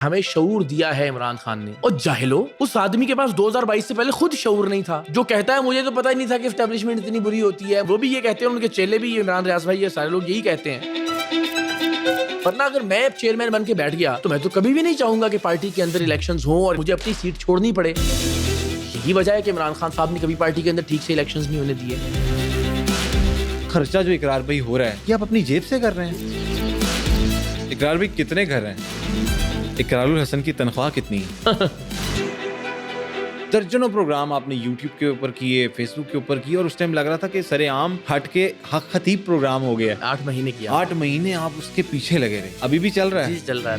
ہمیں شعور دیا ہے عمران خان نے. اور جاہلو, اس آدمی کے پاس 2022 سے پہلے خود شعور نہیں تھا, جو کہتا ہے مجھے تو پتہ ہی نہیں تھا کہ اسٹیبلشمنٹ اتنی بری ہوتی ہے. وہ بھی یہ کہتے ہیں, ان کے چیلے بھی, یہ عمران ریاض بھائی, یہ سارے لوگ یہی کہتے ہیں. ورنہ اگر میں چیئرمین بن کے بیٹھ گیا تو میں تو کبھی بھی نہیں چاہوں گا کہ پارٹی کے اندر الیکشنز ہوں اور مجھے اپنی سیٹ چھوڑنی پڑے. یہی وجہ ہے کہ عمران خان صاحب نے کبھی پارٹی کے اندر ٹھیک سے الیکشنز نہیں ہونے دیے. خرچہ جو اقرار بھائی ہو رہا ہے یہ آپ اپنی جیب سے کر رہے ہیں؟ اقرار بھائی کتنے گھر ہیں؟ اقرار الحسن کی تنخواہ کتنی ہے؟ درجنوں پروگرام آپ نے یوٹیوب کے اوپر کیے, فیس بک کے اوپر کیے, اور اس ٹائم لگ رہا تھا کہ سر عام ہٹ کے حق خطیب پروگرام ہو گیا. 8 مہینے کیا, 8 مہینے آپ اس کے پیچھے لگے رہے. ابھی بھی چل رہا ہے؟ جی چل رہا ہے.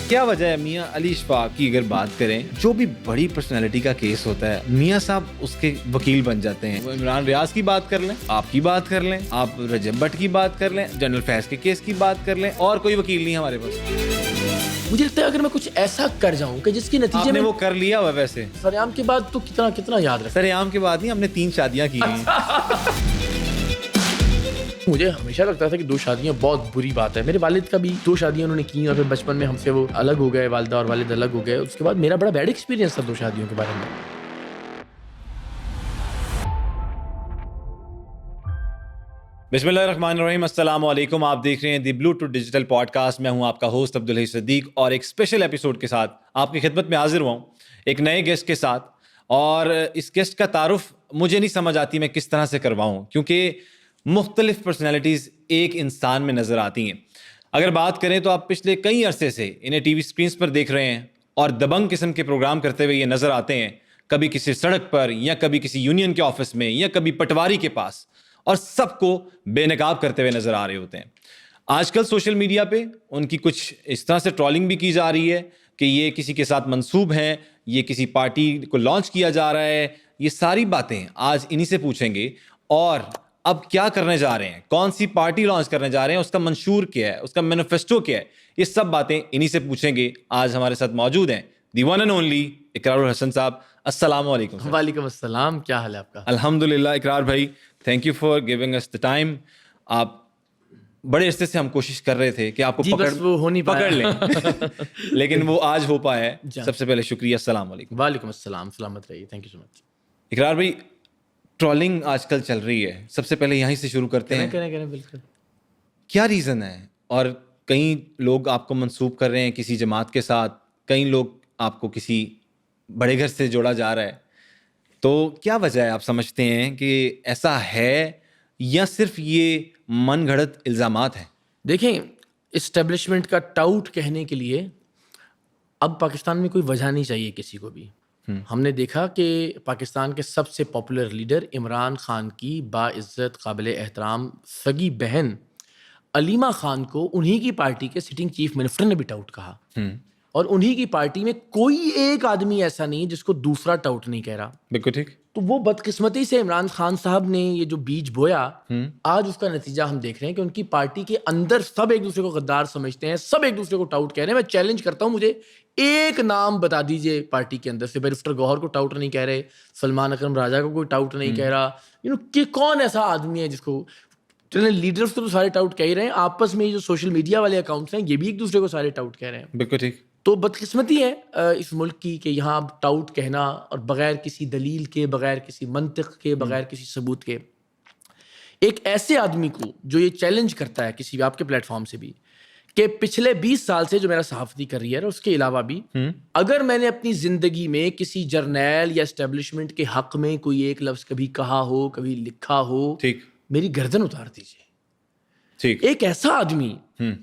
کیا وجہ ہے؟ میاں علی اشفاق کی اگر بات کریں, جو بھی بڑی پرسنالٹی کا کیس ہوتا ہے میاں صاحب اس کے وکیل بن جاتے ہیں. عمران ریاض کی بات کر لیں, آپ کی بات کر لیں, آپ رجب بٹ کی بات کر لیں, جنرل فیض کے کیس کی بات کر لیں, اور کوئی وکیل نہیں ہمارے پاس. مجھے لگتا ہے اگر میں کچھ ایسا کر جاؤں کہ جس کے نتیجے میں وہ کر لیا ہوا. ویسے سریام کے بعد تو کتنا یاد رکھا. سریام کے بعد نہیں, ہم نے 3 شادیاں کی ہیں. مجھے ہمیشہ لگتا تھا کہ 2 شادیاں بہت بری بات ہے. میرے والد کا بھی 2 شادیاں انہوں نے کی, اور پھر بچپن میں ہم سے وہ الگ ہو گئے, والدہ اور والد الگ ہو گئے. اس کے بعد میرا بڑا بیڈ ایکسپیرینس تھا 2 شادیوں کے بارے میں. بسم اللہ الرحمن الرحیم. السلام علیکم. آپ دیکھ رہے ہیں دی بلو ٹو ڈیجیٹل پوڈ کاسٹ. میں ہوں آپ کا ہوسٹ عبدالحی صدیق, اور ایک اسپیشل ایپیسوڈ کے ساتھ آپ کی خدمت میں حاضر ہوا ہوں, ایک نئے گیسٹ کے ساتھ. اور اس گیسٹ کا تعارف مجھے نہیں سمجھ آتی میں کس طرح سے کرواؤں, کیونکہ مختلف پرسنالٹیز ایک انسان میں نظر آتی ہیں. اگر بات کریں تو آپ پچھلے کئی عرصے سے انہیں ٹی وی اسکرینس پر دیکھ رہے ہیں, اور دبنگ قسم کے پروگرام کرتے ہوئے یہ نظر آتے ہیں, کبھی کسی سڑک پر, یا کبھی کسی یونین کے آفس میں, یا کبھی پٹواری کے پاس, اور سب کو بے نقاب کرتے ہوئے نظر آ رہے ہوتے ہیں. آج کل سوشل میڈیا پہ ان کی کچھ اس طرح سے ٹرولنگ بھی کی جا رہی ہے کہ یہ کسی کے ساتھ منسوب ہیں, یہ کسی پارٹی کو لانچ کیا جا رہا ہے. یہ ساری باتیں آج انہی سے پوچھیں گے. اور اب کیا کرنے جا رہے ہیں, کون سی پارٹی لانچ کرنے جا رہے ہیں, اس کا منشور کیا ہے, اس کا مینیفیسٹو کیا ہے, یہ سب باتیں انہی سے پوچھیں گے. آج ہمارے ساتھ موجود ہیں دی ون اینڈ اونلی اقرار الحسن صاحب. السلام علیکم. وعلیکم السلام, کیا حال ہے آپ کا؟ الحمدللہ. اقرار بھائی, thank you for giving us the time. آپ بڑے عرصے سے ہم کوشش کر رہے تھے کہ آپ کو پکڑ لیں, لیکن وہ آج ہو پایا ہے. سب سے پہلے شکریہ. السلام علیکم. وعلیکم السلام, سلامت رہیے. تھینک یو سو مچ. اقرار بھائی, ٹرولنگ آج کل چل رہی ہے, سب سے پہلے یہیں سے شروع کرتے ہیں. کریں بالکل. کیا ریزن ہے؟ اور کئی لوگ آپ کو منسوب کر رہے ہیں کسی جماعت کے ساتھ, کئی لوگ آپ کو کسی بڑے گھر سے جوڑا جا رہا ہے. تو کیا وجہ ہے آپ سمجھتے ہیں کہ ایسا ہے, یا صرف یہ من گھڑت الزامات ہیں؟ دیکھیں, اسٹیبلشمنٹ کا ٹاؤٹ کہنے کے لیے اب پاکستان میں کوئی وجہ نہیں چاہیے کسی کو بھی. ہم نے دیکھا کہ پاکستان کے سب سے پاپولر لیڈر عمران خان کی باعزت قابل احترام سگی بہن علیمہ خان کو انہی کی پارٹی کے سٹنگ چیف منسٹر نے بھی ٹاؤٹ کہا, اور انہی کی پارٹی میں کوئی ایک آدمی ایسا نہیں جس کو دوسرا ٹاؤٹ نہیں کہہ رہا. بالکل ٹھیک. تو وہ بدقسمتی سے عمران خان صاحب نے یہ جو بیج بویا, آج اس کا نتیجہ ہم دیکھ رہے ہیں کہ ان کی پارٹی کے اندر سب ایک دوسرے کو غدار سمجھتے ہیں, سب ایک دوسرے کو ٹاؤٹ کہہ رہے ہیں. میں چیلنج کرتا ہوں, مجھے ایک نام بتا دیجئے پارٹی کے اندر سے. بیرسٹر گوہر کو ٹاؤٹ نہیں کہہ رہے, سلمان اکرم راجہ کو کوئی ٹاؤٹ نہیں کہہ رہا. کہ کون ایسا آدمی ہے جس کو, چلیں لیڈرز تو سارے ٹاؤٹ کہہ ہی رہے ہیں, آپس میں جو سوشل میڈیا والے اکاؤنٹس ہیں یہ بھی ایک دوسرے کو سارے ٹاؤٹ کہہ رہے ہیں. بالکل ٹھیک. تو بدقسمتی ہے اس ملک کی کہ یہاں ٹاؤٹ کہنا, اور بغیر کسی دلیل کے, بغیر کسی منطق کے, بغیر کسی ثبوت کے, ایک ایسے آدمی کو جو یہ چیلنج کرتا ہے کسی بھی آپ کے پلیٹ فارم سے بھی کہ پچھلے 20 سال سے جو میرا صحافتی کریئر ہے اس کے علاوہ بھی اگر میں نے اپنی زندگی میں کسی جرنیل یا اسٹیبلشمنٹ کے حق میں کوئی ایک لفظ کبھی کہا ہو, کبھی لکھا ہو, میری گردن اتار دیجیے. ایک ایسا آدمی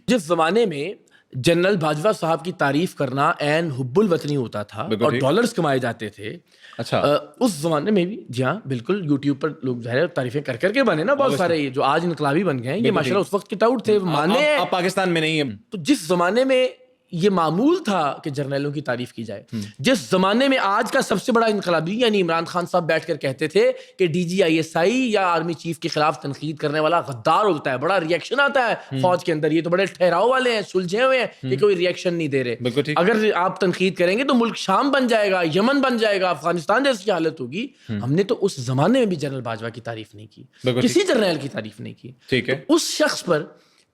جس زمانے میں جنرل باجوہ صاحب کی تعریف کرنا عین حب الوطنی ہوتا تھا اور ڈالرز کمائے جاتے تھے. اچھا, اس زمانے میں بھی, جی ہاں بالکل, یوٹیوب پر لوگ ظاہر تعریفیں کر کے بنے نا بہت سارے, جو آج انقلابی بن گئے ہیں, یہ ماشاءاللہ اس وقت کے ٹاؤٹ تھے, مانے آپ پاکستان میں نہیں ہیں. تو جس زمانے میں یہ معمول تھا کہ جرنیلوں کی تعریف کی جائے, جس زمانے میں آج کا سب سے بڑا انقلابی یعنی عمران خان صاحب بیٹھ کر کہتے تھے کہ D G I S I یا آرمی چیف کے خلاف تنقید کرنے والا غدار ہوتا ہے, بڑا ریئیکشن آتا ہے فوج کے اندر, یہ تو بڑے ٹھہراؤ والے ہیں, سلجھے ہوئے ہیں کہ کوئی ریئیکشن نہیں دے رہے, اگر آپ تنقید کریں گے تو ملک شام بن جائے گا, یمن بن جائے گا, افغانستان جیسی حالت ہوگی. ہم نے تو اس زمانے میں بھی جنرل باجوہ کی تعریف نہیں کی, کسی جرنیل کی تعریف نہیں کی. اس شخص پر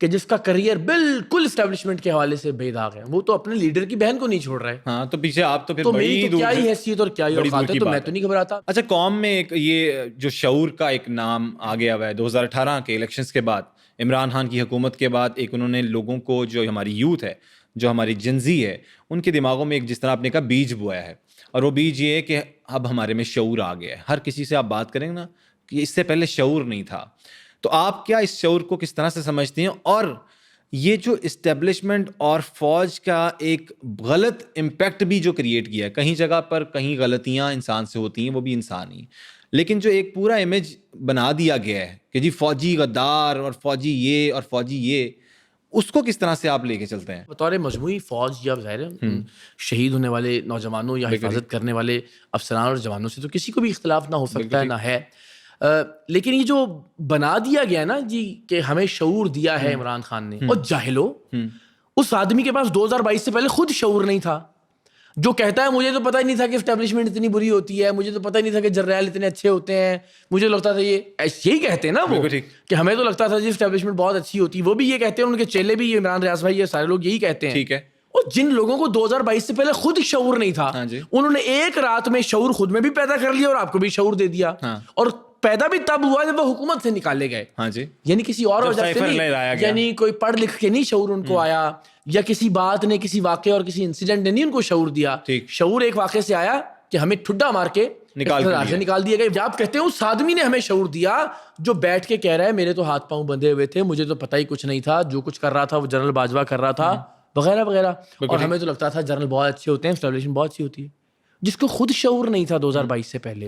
کہ جس کا کریئر بالکل اسٹیبلشمنٹ کے حوالے سے بے داغ ہے, وہ تو اپنے لیڈر کی بہن کو نہیں چھوڑ رہا ہے. ہاں تو پیچھے آپ تو پھر تو بڑی میری تو دور کیا سے- ہی حیثیت اور کیا ہی بڑی دور اوقات ہے, کی تو بات میں ہے. تو نہیں گھبراتا. اچھا, قوم میں ایک یہ جو شعور کا ایک نام آ گیا ہوا ہے 2018 کے الیکشنز کے بعد, عمران خان کی حکومت کے بعد, ایک انہوں نے لوگوں کو, جو ہماری یوتھ ہے, جو ہماری جنزی ہے, ان کے دماغوں میں ایک جس طرح آپ نے کہا بیج بویا ہے, اور وہ بیج یہ ہے کہ اب ہمارے میں شعور آ گیا ہے. ہر کسی سے آپ بات کریں نا کہ اس سے پہلے شعور نہیں تھا. تو آپ کیا اس شعور کو کس طرح سے سمجھتے ہیں, اور یہ جو اسٹیبلشمنٹ اور فوج کا ایک غلط امپیکٹ بھی جو کریٹ کیا ہے, کہیں جگہ پر کہیں غلطیاں انسان سے ہوتی ہیں, وہ بھی انسان ہی, لیکن جو ایک پورا امیج بنا دیا گیا ہے کہ جی فوجی غدار اور فوجی یہ اور فوجی یہ, اس کو کس طرح سے آپ لے کے چلتے ہیں؟ بطور مجموعی فوج یا ظاہر ہے شہید ہونے والے نوجوانوں یا حفاظت کرنے والے افسران اور جوانوں سے تو کسی کو بھی اختلاف نہ ہو سکتا ہے, نہ ہے. لیکن یہ جو بنا دیا گیا نا جی کہ ہمیں شعور دیا ہے عمران خان نے, اور جاہلو, اس آدمی کے پاس 2022 سے پہلے خود شعور نہیں تھا, جو کہتا ہے مجھے تو پتہ ہی نہیں تھا کہ اسٹیبلشمنٹ اتنی بری ہوتی ہے, مجھے تو پتہ ہی نہیں تھا کہ جرنیل اتنے اچھے ہوتے ہیں, مجھے لگتا تھا یہ یہی کہتے ہیں نا وہ کہ ہمیں تو لگتا تھا جی اسٹیبلشمنٹ بہت اچھی ہوتی ہے, وہ بھی یہ کہتے ہیں, ان کے چیلے بھی, یہ عمران ریاض بھائی, یہ سارے لوگ یہی کہتے ہیں. ٹھیک ہے. اور جن لوگوں کو 2022 سے پہلے خود شعور نہیں تھا, انہوں نے ایک رات میں شعور خود میں بھی پیدا کر لیا اور آپ کو بھی شعور دے دیا, اور پیدا بھی تب ہوا جب وہ حکومت سے نکالے گئے. ہاں جی, یعنی کسی اور وجہ سے نہیں, یعنی کوئی پڑھ لکھ کے نہیں شعور ان کو آیا, یا کسی بات نے, کسی واقعے اور کسی انسیڈنٹ نے نہیں ان کو شعور دیا. شعور ایک واقعے سے آیا کہ ہمیں ٹھڈا مار کے نکال دیا گیا. آپ کہتے ہیں اس آدمی نے ہمیں شعور دیا جو بیٹھ کے کہہ رہا ہے میرے تو ہاتھ پاؤں بندھے ہوئے تھے, مجھے تو پتہ ہی کچھ نہیں تھا, جو کچھ کر رہا تھا وہ جنرل باجوہ کر رہا تھا وغیرہ وغیرہ, اور ہمیں تو لگتا تھا جنرل بہت اچھے ہوتے ہیں, اسٹیبلشمنٹ بہت اچھی ہوتی ہے. جس کو خود شعور نہیں تھا 2022 سے پہلے,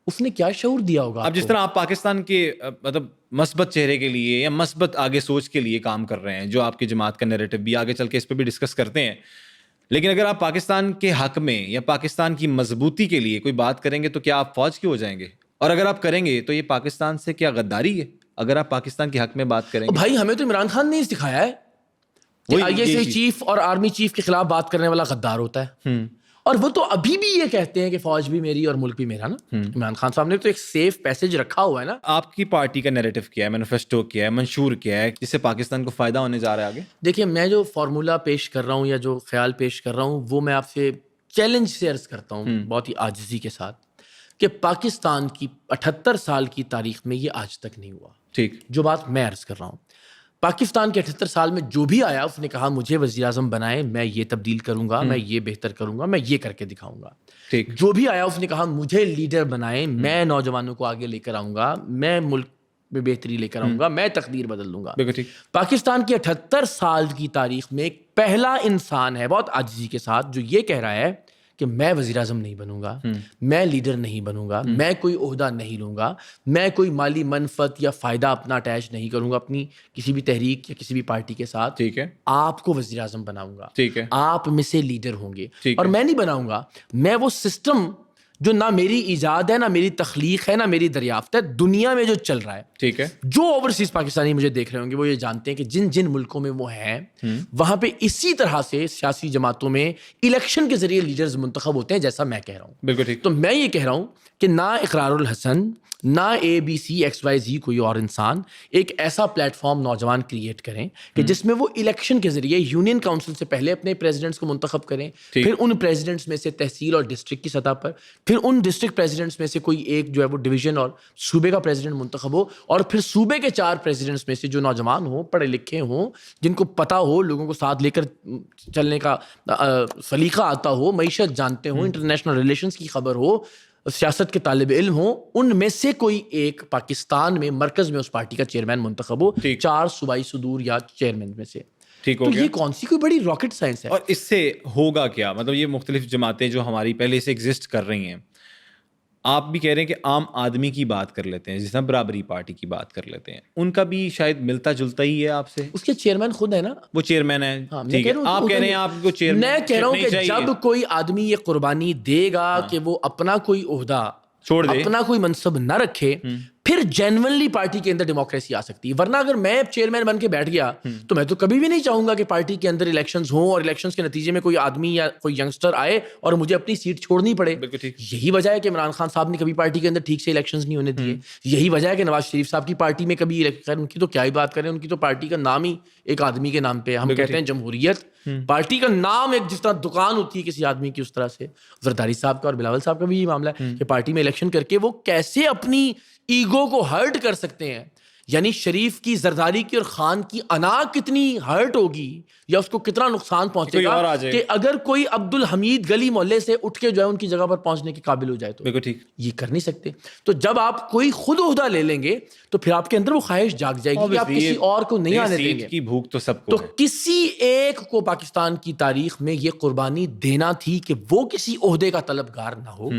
اس نے کیا شعور دیا ہوگا؟ اب جس طرح آپ پاکستان کے مطلب مثبت چہرے کے لیے یا مثبت آگے سوچ کے لیے کام کر رہے ہیں, جو آپ کی جماعت کا نیریٹو بھی, آگے چل کے اس پہ بھی ڈسکس کرتے ہیں, لیکن اگر آپ پاکستان کے حق میں یا پاکستان کی مضبوطی کے لیے کوئی بات کریں گے تو کیا آپ فوج کی ہو جائیں گے؟ اور اگر آپ کریں گے تو یہ پاکستان سے کیا غداری ہے اگر آپ پاکستان کے حق میں بات کریں گے؟ بھائی ہمیں تو عمران خان نے سکھایا ہے کہ آئی ایس آئی چیف اور آرمی چیف کے خلاف بات کرنے والا غدار ہوتا ہے, اور وہ تو ابھی بھی یہ کہتے ہیں کہ فوج بھی میری اور ملک بھی میرا نا. عمران خان صاحب نے تو ایک سیف پیسج رکھا ہوا ہے نا. آپ کی پارٹی کا نیریٹو کیا ہے, مینیفیسٹو کیا ہے, منشور کیا ہے, جس سے پاکستان کو فائدہ ہونے جا رہا ہے آگے؟ دیکھیے, میں جو فارمولا پیش کر رہا ہوں یا جو خیال پیش کر رہا ہوں, وہ میں آپ سے چیلنج سے عرض کرتا ہوں بہت ہی عاجزی کے ساتھ, کہ پاکستان کی 78 سال کی تاریخ میں یہ آج تک نہیں ہوا. ٹھیک, جو بات میں عرض کر رہا ہوں, پاکستان کے 78 سال میں جو بھی آیا اس نے کہا مجھے وزیر اعظم بنائیں, میں یہ تبدیل کروں گا, میں یہ بہتر کروں گا, میں یہ کر کے دکھاؤں گا. ٹھیک, جو بھی آیا اس نے کہا مجھے لیڈر بنائیں, میں نوجوانوں کو آگے لے کر آؤں گا, میں ملک میں بہتری لے کر آؤں گا, میں تقدیر بدل دوں گا. پاکستان کی 78 سال کی تاریخ میں ایک پہلا انسان ہے بہت عاجزی کے ساتھ جو یہ کہہ رہا ہے کہ میں وزیر اعظم نہیں بنوں گا, میں لیڈر نہیں بنوں گا, میں کوئی عہدہ نہیں لوں گا, میں کوئی مالی منفعت یا فائدہ اپنا اٹیچ نہیں کروں گا اپنی کسی بھی تحریک یا کسی بھی پارٹی کے ساتھ. ٹھیک ہے, آپ کو وزیر اعظم بناؤں گا, ٹھیک ہے, آپ میں سے لیڈر ہوں گے, اور میں نہیں بناؤں گا, میں وہ سسٹم جو نہ میری ایجاد ہے, نہ میری تخلیق ہے, نہ میری دریافت ہے, دنیا میں جو چل رہا ہے. ٹھیک ہے, جو اوورسیز پاکستانی مجھے دیکھ رہے ہوں گے وہ یہ جانتے ہیں کہ جن جن ملکوں میں وہ ہیں وہاں پہ اسی طرح سے سیاسی جماعتوں میں الیکشن کے ذریعے لیڈرز منتخب ہوتے ہیں جیسا میں کہہ رہا ہوں. بالکل ٹھیک. تو میں یہ کہہ رہا ہوں کہ نہ اقرار الحسن, نہ ABC XYZ کوئی اور انسان ایک ایسا پلیٹ فارم نوجوان کریٹ کریں کہ جس میں وہ الیکشن کے ذریعے یونین کاؤنسل سے پہلے اپنے پریزیڈنٹس کو منتخب کریں, پھر ان پریزیڈنٹس میں سے تحصیل اور ڈسٹرکٹ کی سطح پر, پھر ان ڈسٹرکٹ پریزیڈنٹس میں سے کوئی ایک جو ہے وہ ڈویژن اور صوبے کا پریزیڈنٹ منتخب ہو, اور پھر صوبے کے 4 پریزیڈنٹس میں سے جو نوجوان ہوں, پڑھے لکھے ہوں, جن کو پتہ ہو, لوگوں کو ساتھ لے کر چلنے کا سلیقہ آتا ہو, معیشت جانتے ہوں, انٹرنیشنل ریلیشنز کی خبر ہو, سیاست کے طالب علم ہوں, ان میں سے کوئی ایک پاکستان میں مرکز میں اس پارٹی کا چیئرمین منتخب ہو, 4 صوبائی صدور یا چیئرمین میں سے. ٹھیک ہو تو گیا. یہ کون سی کوئی بڑی راکٹ سائنس ہے؟ اور اس سے ہوگا کیا؟ مطلب یہ مختلف جماعتیں جو ہماری پہلے سے ایگزسٹ کر رہی ہیں, آپ بھی کہہ رہے ہیں کہ عام آدمی کی بات کر لیتے ہیں, جس طرح برابری پارٹی کی بات کر لیتے ہیں, ان کا بھی شاید ملتا جلتا ہی ہے آپ سے. اس کے چیئرمین خود ہے نا, وہ چیئرمین ہے. ٹھیک ہے, آپ کہہ رہے ہیں آپ کو چیئرمین. میں کہہ رہا ہوں کہ جب کوئی آدمی یہ قربانی دے گا کہ وہ اپنا کوئی عہدہ چھوڑ دے, اپنا کوئی منصب نہ رکھے, پھر جینونلی پارٹی کے اندر ڈیموکریسی آ سکتی ہے. ورنہ اگر میں چیئرمین بن کے بیٹھ گیا تو میں تو کبھی بھی نہیں چاہوں گا کہ پارٹی کے اندر الیکشنز ہوں اور الیکشنز کے نتیجے میں کوئی آدمی یا کوئی ینگسٹر آئے اور مجھے اپنی سیٹ چھوڑنی پڑے. یہی وجہ ہے کہ عمران خان صاحب نے کبھی پارٹی کے اندر ٹھیک سے الیکشنز نہیں ہونے دیے. یہی وجہ ہے کہ نواز شریف صاحب کی پارٹی میں کبھی, ان کی تو کیا ہی بات کریں, ان کی تو پارٹی کا نام ہی ایک آدمی کے نام پہ. ہم کہتے ہیں جمہوریت, پارٹی کا نام ایک جس طرح دکان ہوتی ہے کسی آدمی کی, اس طرح سے زرداری صاحب کا اور بلاول صاحب کا بھی یہ معاملہ ہے کہ پارٹی میں الیکشن کر کے وہ کیسے اپنی ایگو کو ہرٹ کر سکتے ہیں. یعنی شریف کی, زرداری کی اور خان کی انا کتنی ہرٹ ہوگی یا اس کو کتنا نقصان پہنچے گا کہ اگر کوئی عبد الحمید گلی محلے سے اٹھ کے جو ہے ان کی جگہ پر پہنچنے کے قابل ہو جائے تو. بالکل ٹھیک. یہ کر نہیں سکتے. تو جب آپ کوئی خود عہدہ لے لیں گے تو پھر آپ کے اندر وہ خواہش جاگ جائے گی کہ آپ کسی اور کو نہیں آنے دیں گے. کی بھوک تو سب کو تو کسی ایک کو پاکستان کی تاریخ میں یہ قربانی دینا تھی کہ وہ کسی عہدے کا طلبگار نہ ہو,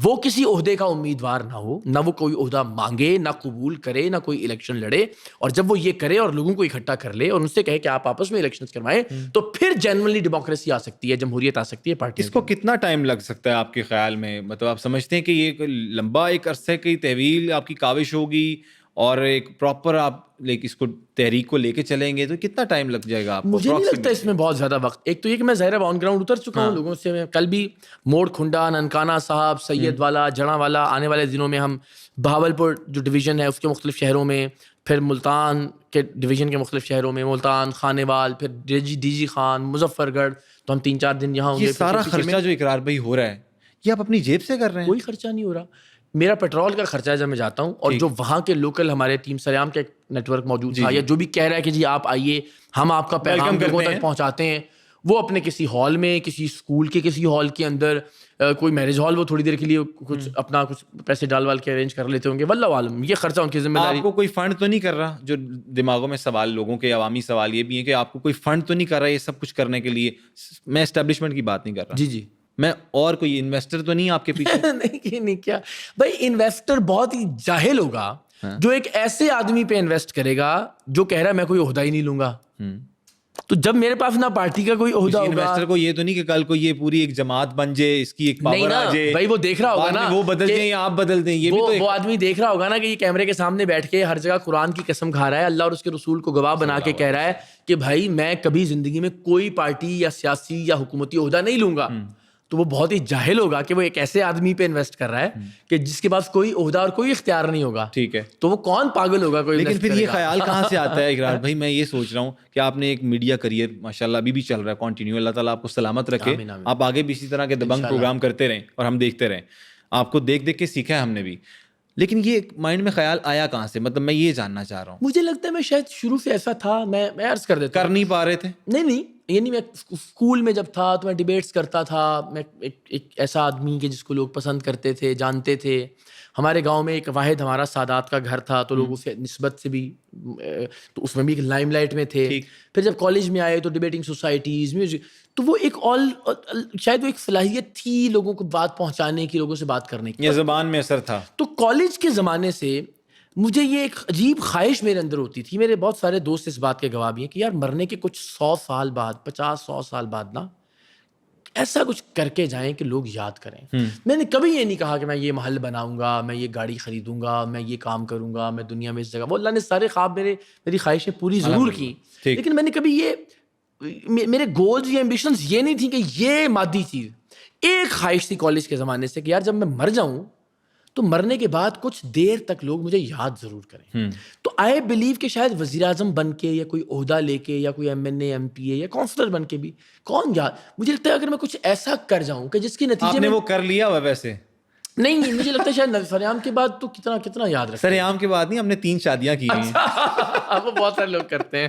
وہ کسی عہدے کا امیدوار نہ ہو, نہ وہ کوئی عہدہ مانگے, نہ قبول کرے, نہ کوئی الیکشن لڑے. اور جب وہ یہ کرے اور لوگوں کو اکٹھا کر لے اور ان سے کہے کہ آپ آپس میں الیکشن کروائیں, تو پھر جنرلی ڈیموکریسی آ سکتی ہے, جمہوریت آ سکتی ہے پارٹی. اس کو کتنا ٹائم لگ سکتا ہے آپ کے خیال میں؟ مطلب آپ سمجھتے ہیں کہ یہ لمبا ایک عرصے کی طویل آپ کی کاوش ہوگی اور ایک پراپر آپ اس کو تحریک کو لے کے چلیں گے تو کتنا ٹائم لگ جائے گا آپ کو؟ مجھے نہیں لگتا اس میں بہت زیادہ وقت. ایک تو یہ کہ میں ظاہر آن گراؤنڈ اتر چکا ہوں لوگوں سے. میں کل بھی موڑ کھنڈا, ننکانہ صاحب, سید والا, جڑا والا, آنے والے دنوں میں ہم بہاولپور جو ڈویژن ہے اس کے مختلف شہروں میں, پھر ملتان کے ڈویژن کے مختلف شہروں میں, ملتان, خانیوال, پھر ڈی جی خان, مظفر گڑھ, تو ہم 3-4 دن یہاں ہوں گے. یہ سارا خرچہ جو اقرار بھائی ہو رہا ہے یہ آپ اپنی جیب سے کر رہے ہیں؟ کوئی خرچہ نہیں ہو رہا. میرا پیٹرول کا خرچہ ہے جب میں جاتا ہوں, اور جو وہاں کے لوکل ہمارے ٹیم سریام کا ایک نیٹ ورک موجود تھا, یا جو بھی کہہ رہا ہے کہ جی آپ آئیے, ہم آپ کا پیغام لوگوں تک پہنچاتے ہیں, وہ اپنے کسی ہال میں, کسی اسکول کے کسی ہال کے اندر, کوئی میرج ہال, وہ تھوڑی دیر کے لیے کچھ اپنا کچھ پیسے ڈال وال کے ارینج کر لیتے ہوں گے, واللہ عالم. یہ خرچہ ان کی ذمہ داری. آپ کو کوئی فنڈ تو نہیں کر رہا؟ جو دماغوں میں سوال لوگوں کے عوامی سوال یہ بھی ہے کہ آپ کو کوئی فنڈ تو نہیں کر رہا یہ سب کچھ کرنے کے لیے؟ میں اسٹیبلشمنٹ کی بات نہیں کر رہا. جی جی. میں اور کوئی انویسٹر تو نہیں آپ کے پیچھے؟ نہیں کیا بھائی, انویسٹر بہت ہی جاہل ہوگا جو ایک ایسے آدمی پہ انویسٹ کرے گا جو کہہ رہا ہے میں کوئی عہدہ ہی نہیں لوں گا. تو جب میرے پاس نہ پارٹی کا کوئی عہدہ ہوگا, انویسٹر کو یہ تو نہیں کہ کل کو یہ پوری ایک جماعت بن جائے, اس کی ایک پاور آ جائے. بھائی وہ دیکھ رہا ہوگا نا, وہ بدل دیں یا آپ بدل دیں. یہ بھی تو وہ آدمی دیکھ رہا ہوگا نا کہ یہ کیمرے کے سامنے بیٹھ کے ہر جگہ قرآن کی قسم کھا رہا ہے, اللہ اور اس کے رسول کو گواہ بنا کے کہہ رہا ہے کہ بھائی میں کبھی زندگی میں کوئی پارٹی یا سیاسی یا حکومتی عہدہ نہیں لوں گا. تو وہ بہت ہی جاہل ہوگا کہ وہ ایک ایسے آدمی پہ انویسٹ کر رہا ہے کہ جس کے پاس کوئی عہدہ اور کوئی اختیار نہیں ہوگا. ٹھیک ہے, تو وہ کون پاگل ہوگا کوئی. لیکن پھر یہ خیال کہاں سے آتا ہے اقرار بھائی؟ میں یہ سوچ رہا ہوں کہ آپ نے ایک میڈیا کریئر ماشاءاللہ ابھی بھی چل رہا ہے کنٹینیو, اللہ تعالیٰ آپ کو سلامت رکھے, آپ آگے بھی اسی طرح کے دبنگ پروگرام کرتے رہیں اور ہم دیکھتے رہیں. آپ کو دیکھ دیکھ کے سیکھا ہے ہم نے بھی. لیکن یہ مائنڈ میں خیال آیا کہاں سے؟ مطلب میں یہ جاننا چاہ رہا ہوں. مجھے لگتا ہے میں شاید شروع سے ایسا تھا, میں عرض کر دیتا, کر نہیں پا رہے تھے. نہیں, یعنی میں اسکول میں جب تھا تو میں ڈیبیٹس کرتا تھا. میں ایک ایسا آدمی کہ جس کو لوگ پسند کرتے تھے, جانتے تھے. ہمارے گاؤں میں ایک واحد ہمارا سادات کا گھر تھا, تو لوگ اسے نسبت سے بھی, تو اس میں بھی لائم لائٹ میں تھے. پھر جب کالج میں آئے تو ڈیبیٹنگ سوسائٹیز, میوزک, تو وہ ایک شاید وہ ایک صلاحیت تھی لوگوں کو بات پہنچانے کی, لوگوں سے بات کرنے کی, یہ زبان میں اثر تھا. تو کالج کے زمانے سے مجھے یہ ایک عجیب خواہش میرے اندر ہوتی تھی. میرے بہت سارے دوست اس بات کے گواہ بھی ہیں کہ یار مرنے کے کچھ 100 سال بعد, 50-100 سال بعد نا ایسا کچھ کر کے جائیں کہ لوگ یاد کریں. میں نے کبھی یہ نہیں کہا کہ میں یہ محل بناؤں گا, میں یہ گاڑی خریدوں گا, میں یہ کام کروں گا, میں دنیا میں اس جگہ, وہ اللہ نے سارے خواب میری خواہشیں پوری ضرور کی, لیکن میں نے کبھی یہ میرے گولز یا ایمبیشنز یہ نہیں تھی کہ یہ مادی چیز. ایک خواہش تھی کالج کے زمانے سے کہ یار جب میں مر جاؤں تو مرنے کے بعد کچھ دیر تک لوگ مجھے یاد ضرور کریں. تو آئی بلیو کہ شاید وزیر اعظم بن کے یا کوئی عہدہ لے کے یا کوئی MNA MP یا کونسلر بن کے بھی کون یاد, مجھے لگتا ہے اگر میں کچھ ایسا کر جاؤں کہ جس کے نتیجے میں وہ کر لیا ہوا. ویسے نہیں, مجھے لگتا ہے شاید سریام کے بعد تو کتنا یاد رکھتے ہیں. سریام کے بعد نہیں, ہم نے 3 شادیاں کی ہیں. وہ بہت سارے لوگ کرتے ہیں,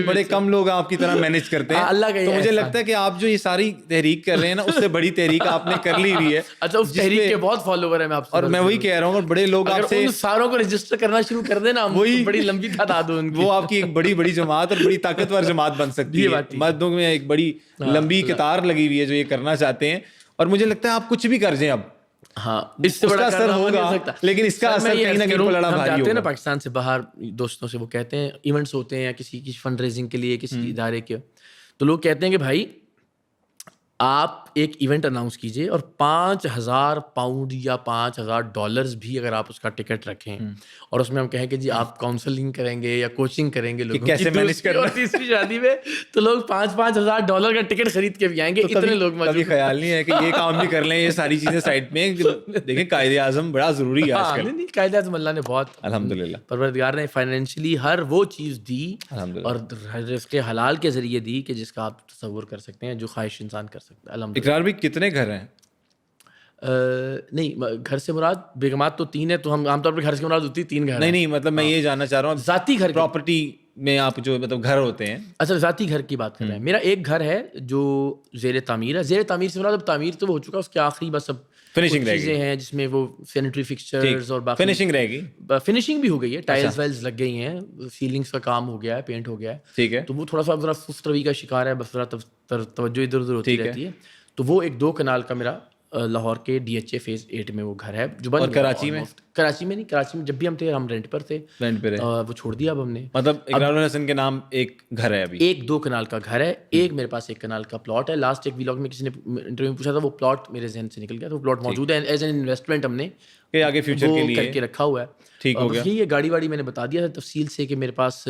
بڑے کم لوگ آپ کی طرح مینج کرتے ہیں. اللہ کا, تو مجھے لگتا ہے کہ آپ جو یہ ساری تحریک کر رہے ہیں نا, اس سے بڑی تحریک آپ نے کر لی ہوئی ہے. اچھا, اس تحریک کے بہت فالوور ہیں. میں آپ سے, اور میں وہی کہہ رہا ہوں, اور بڑے لوگ آپ سے ان ساروں کو رجسٹر کرنا شروع کر دینا, وہی بڑی لمبی تعداد ہو, وہ آپ کی ایک بڑی جماعت اور بڑی طاقتور جماعت بن سکتی ہے. مردوں میں ایک بڑی لمبی قطار لگی ہوئی ہے جو یہ کرنا چاہتے ہیں, اور مجھے لگتا ہے آپ کچھ بھی کر جائیں اب, ہاں اس سے بڑا اثر ہوگا, لیکن اس کا اثر کہیں نہ کہیں پلڑا بھاری ہوگا. نا پاکستان سے باہر دوستوں سے وہ کہتے ہیں, ایونٹس ہوتے ہیں یا کسی فنڈ ریزنگ کے لیے کسی ادارے کے, تو لوگ کہتے ہیں کہ بھائی آپ ایک ایونٹ اناؤنس کیجیے اور £5,000 یا $5,000 بھی اگر آپ اس کا ٹکٹ رکھیں اور اس میں ہم کہیں کہ جی آپ کاؤنسلنگ کریں گے یا کوچنگ کریں گے لوگوں کیسے مینیج کرنا اور تیسری شادی میں، تو لوگ $5,000 کا ٹکٹ خرید کے بھی آئیں گے. اتنے لوگ موجود. کبھی خیال نہیں ہے کہ یہ کام بھی کر لیں، یہ ساری چیزیں سائڈ میں. دیکھیں قائد اعظم بڑا ضروری ہے آج کل. نہیں قائد اعظم اللہ نے بہت الحمدللہ پروردگار نے فائنینشلی ہر وہ چیز دی اور رزق حلال کے ذریعے دی کہ جس کا آپ تصور کر سکتے ہیں، جو خواہش انسان کر سکتا ہے. الحمدللہ. اقرار بھی کتنے گھر ہیں؟ نہیں گھر سے مراد بیگمات تو 3 ہیں، تو ہم عام طور پہ گھر سے مراد ہوتی ہے 3 گھر. نہیں مطلب میں یہ جاننا چاہ رہا ہوں ذاتی گھر پراپرٹی میں آپ جو مطلب گھر ہوتے ہیں. اچھا ذاتی گھر کی بات کر رہے ہیں. میرا ایک گھر ہے جو زیر تعمیر ہے. زیر تعمیر سے مراد اب تعمیر تو ہو چکا، اس کے آخری بس اب فنیشنگ رہ چیزیں ہیں جس میں وہ سینیٹری فکسچرز اور باقی فنیشنگ رہے گی. فنیشنگ بھی ہو گئی ہے، ٹائلز وائلز لگ گئی ہیں، سیلنگس کا کام ہو گیا ہے، پینٹ ہو گیا ہے. ٹھیک ہے. تو وہ تھوڑا سا ذرا سست روی کا شکار ہے، بس ذرا توجہ ادھر ادھر ہوتی رہتی ہے. تو وہ ایک 2 کنال کا میرا لاہور کے DHA فیز 8 میں وہ گھر ہے جو بن. اور کراچی میں نہیں، کراچی میں جب بھی ہم تھے ہم رینٹ پر تھے، وہ چھوڑ دیا اب ہم نے. مطلب اقرار الحسن کے نام ایک گھر ہے ابھی. ایک 2 کنال کا گھر ہے، ایک میرے پاس 1 کنال کا پلاٹ ہے. لاسٹ ایک ویلاگ میں کسی نے انٹرویو میں پوچھا تھا، وہ پلاٹ میرے ذہن سے نکل گیا. تو وہ پلاٹ موجود ہے ایز این انویسٹمنٹ، ہم نے آگے فیوچر کے لیے کر کے رکھا ہوا ہے. ٹھیک ہو گیا. یہی ہے گاڑی واڑی میں نے بتا دیا تھا تفصیل سے کہ میرے پاس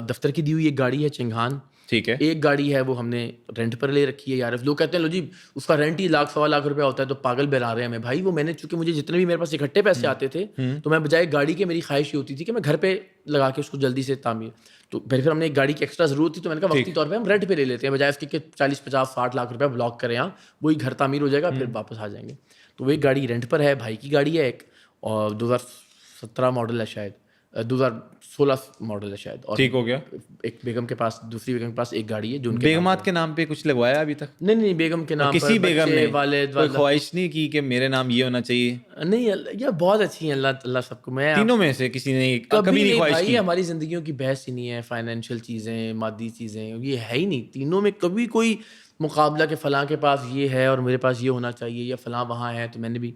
دفتر کی دی ہوئی ایک گاڑی ہے چنگھان. ٹھیک ہے. ایک گاڑی ہے وہ ہم نے رینٹ پر لے رکھی ہے. یار لوگ کہتے ہیں لو جی اس کا رینٹ ہی £1,00,000 سوا لاکھ روپیہ ہوتا ہے تو پاگل بہلا رہے ہیں ہمیں. بھائی وہ میں نے چونکہ مجھے جتنے بھی میرے پاس اکٹھے پیسے آتے تھے تو میں بجائے گاڑی کے میری خواہش یہ ہوتی تھی کہ میں گھر پہ لگا کے اس کو جلدی سے تعمیر. تو پھر ہم نے ایک گاڑی کی ایکسٹرا ضرورت تھی تو میں نے کہا وقتی طور پہ ہم رینٹ پہ لے لیتے ہیں بجائے اس کے کہ 40, 50, 60 لاکھ روپیہ بلاک کریں. وہی گھر تعمیر ہو جائے گا پھر واپس آ جائیں گے. تو وہ ایک گاڑی رینٹ پر ہے، بھائی کی گاڑی ہے ایک، اور 2017 ماڈل ہے شاید، 2016 ماڈل ہے شاید. اور ٹھیک ہو گیا. ایک بیگم کے پاس، دوسری بیگم کے پاس ایک گاڑی ہے جو ان کے بیگمات کے نام پہ کچھ لگوایا ابھی تک؟ نہیں بیگم کے نام پر کسی بیگم نے والد کوئی خواہش نہیں کی کہ میرے نام یہ ہونا چاہیے؟ نہیں یہ بہت اچھی ہیں اللہ سب کو. میں تینوں میں سے کسی نے کبھی نہیں خواہش کی؟ ہماری زندگیوں کی بحث ہی نہیں ہے. فائنینشیل چیزیں، مادی چیزیں، یہ ہے ہی نہیں. تینوں میں کبھی کوئی مقابلہ کہ فلاں کے پاس یہ ہے اور میرے پاس یہ ہونا چاہیے یا فلاں وہاں ہے. تو میں نے بھی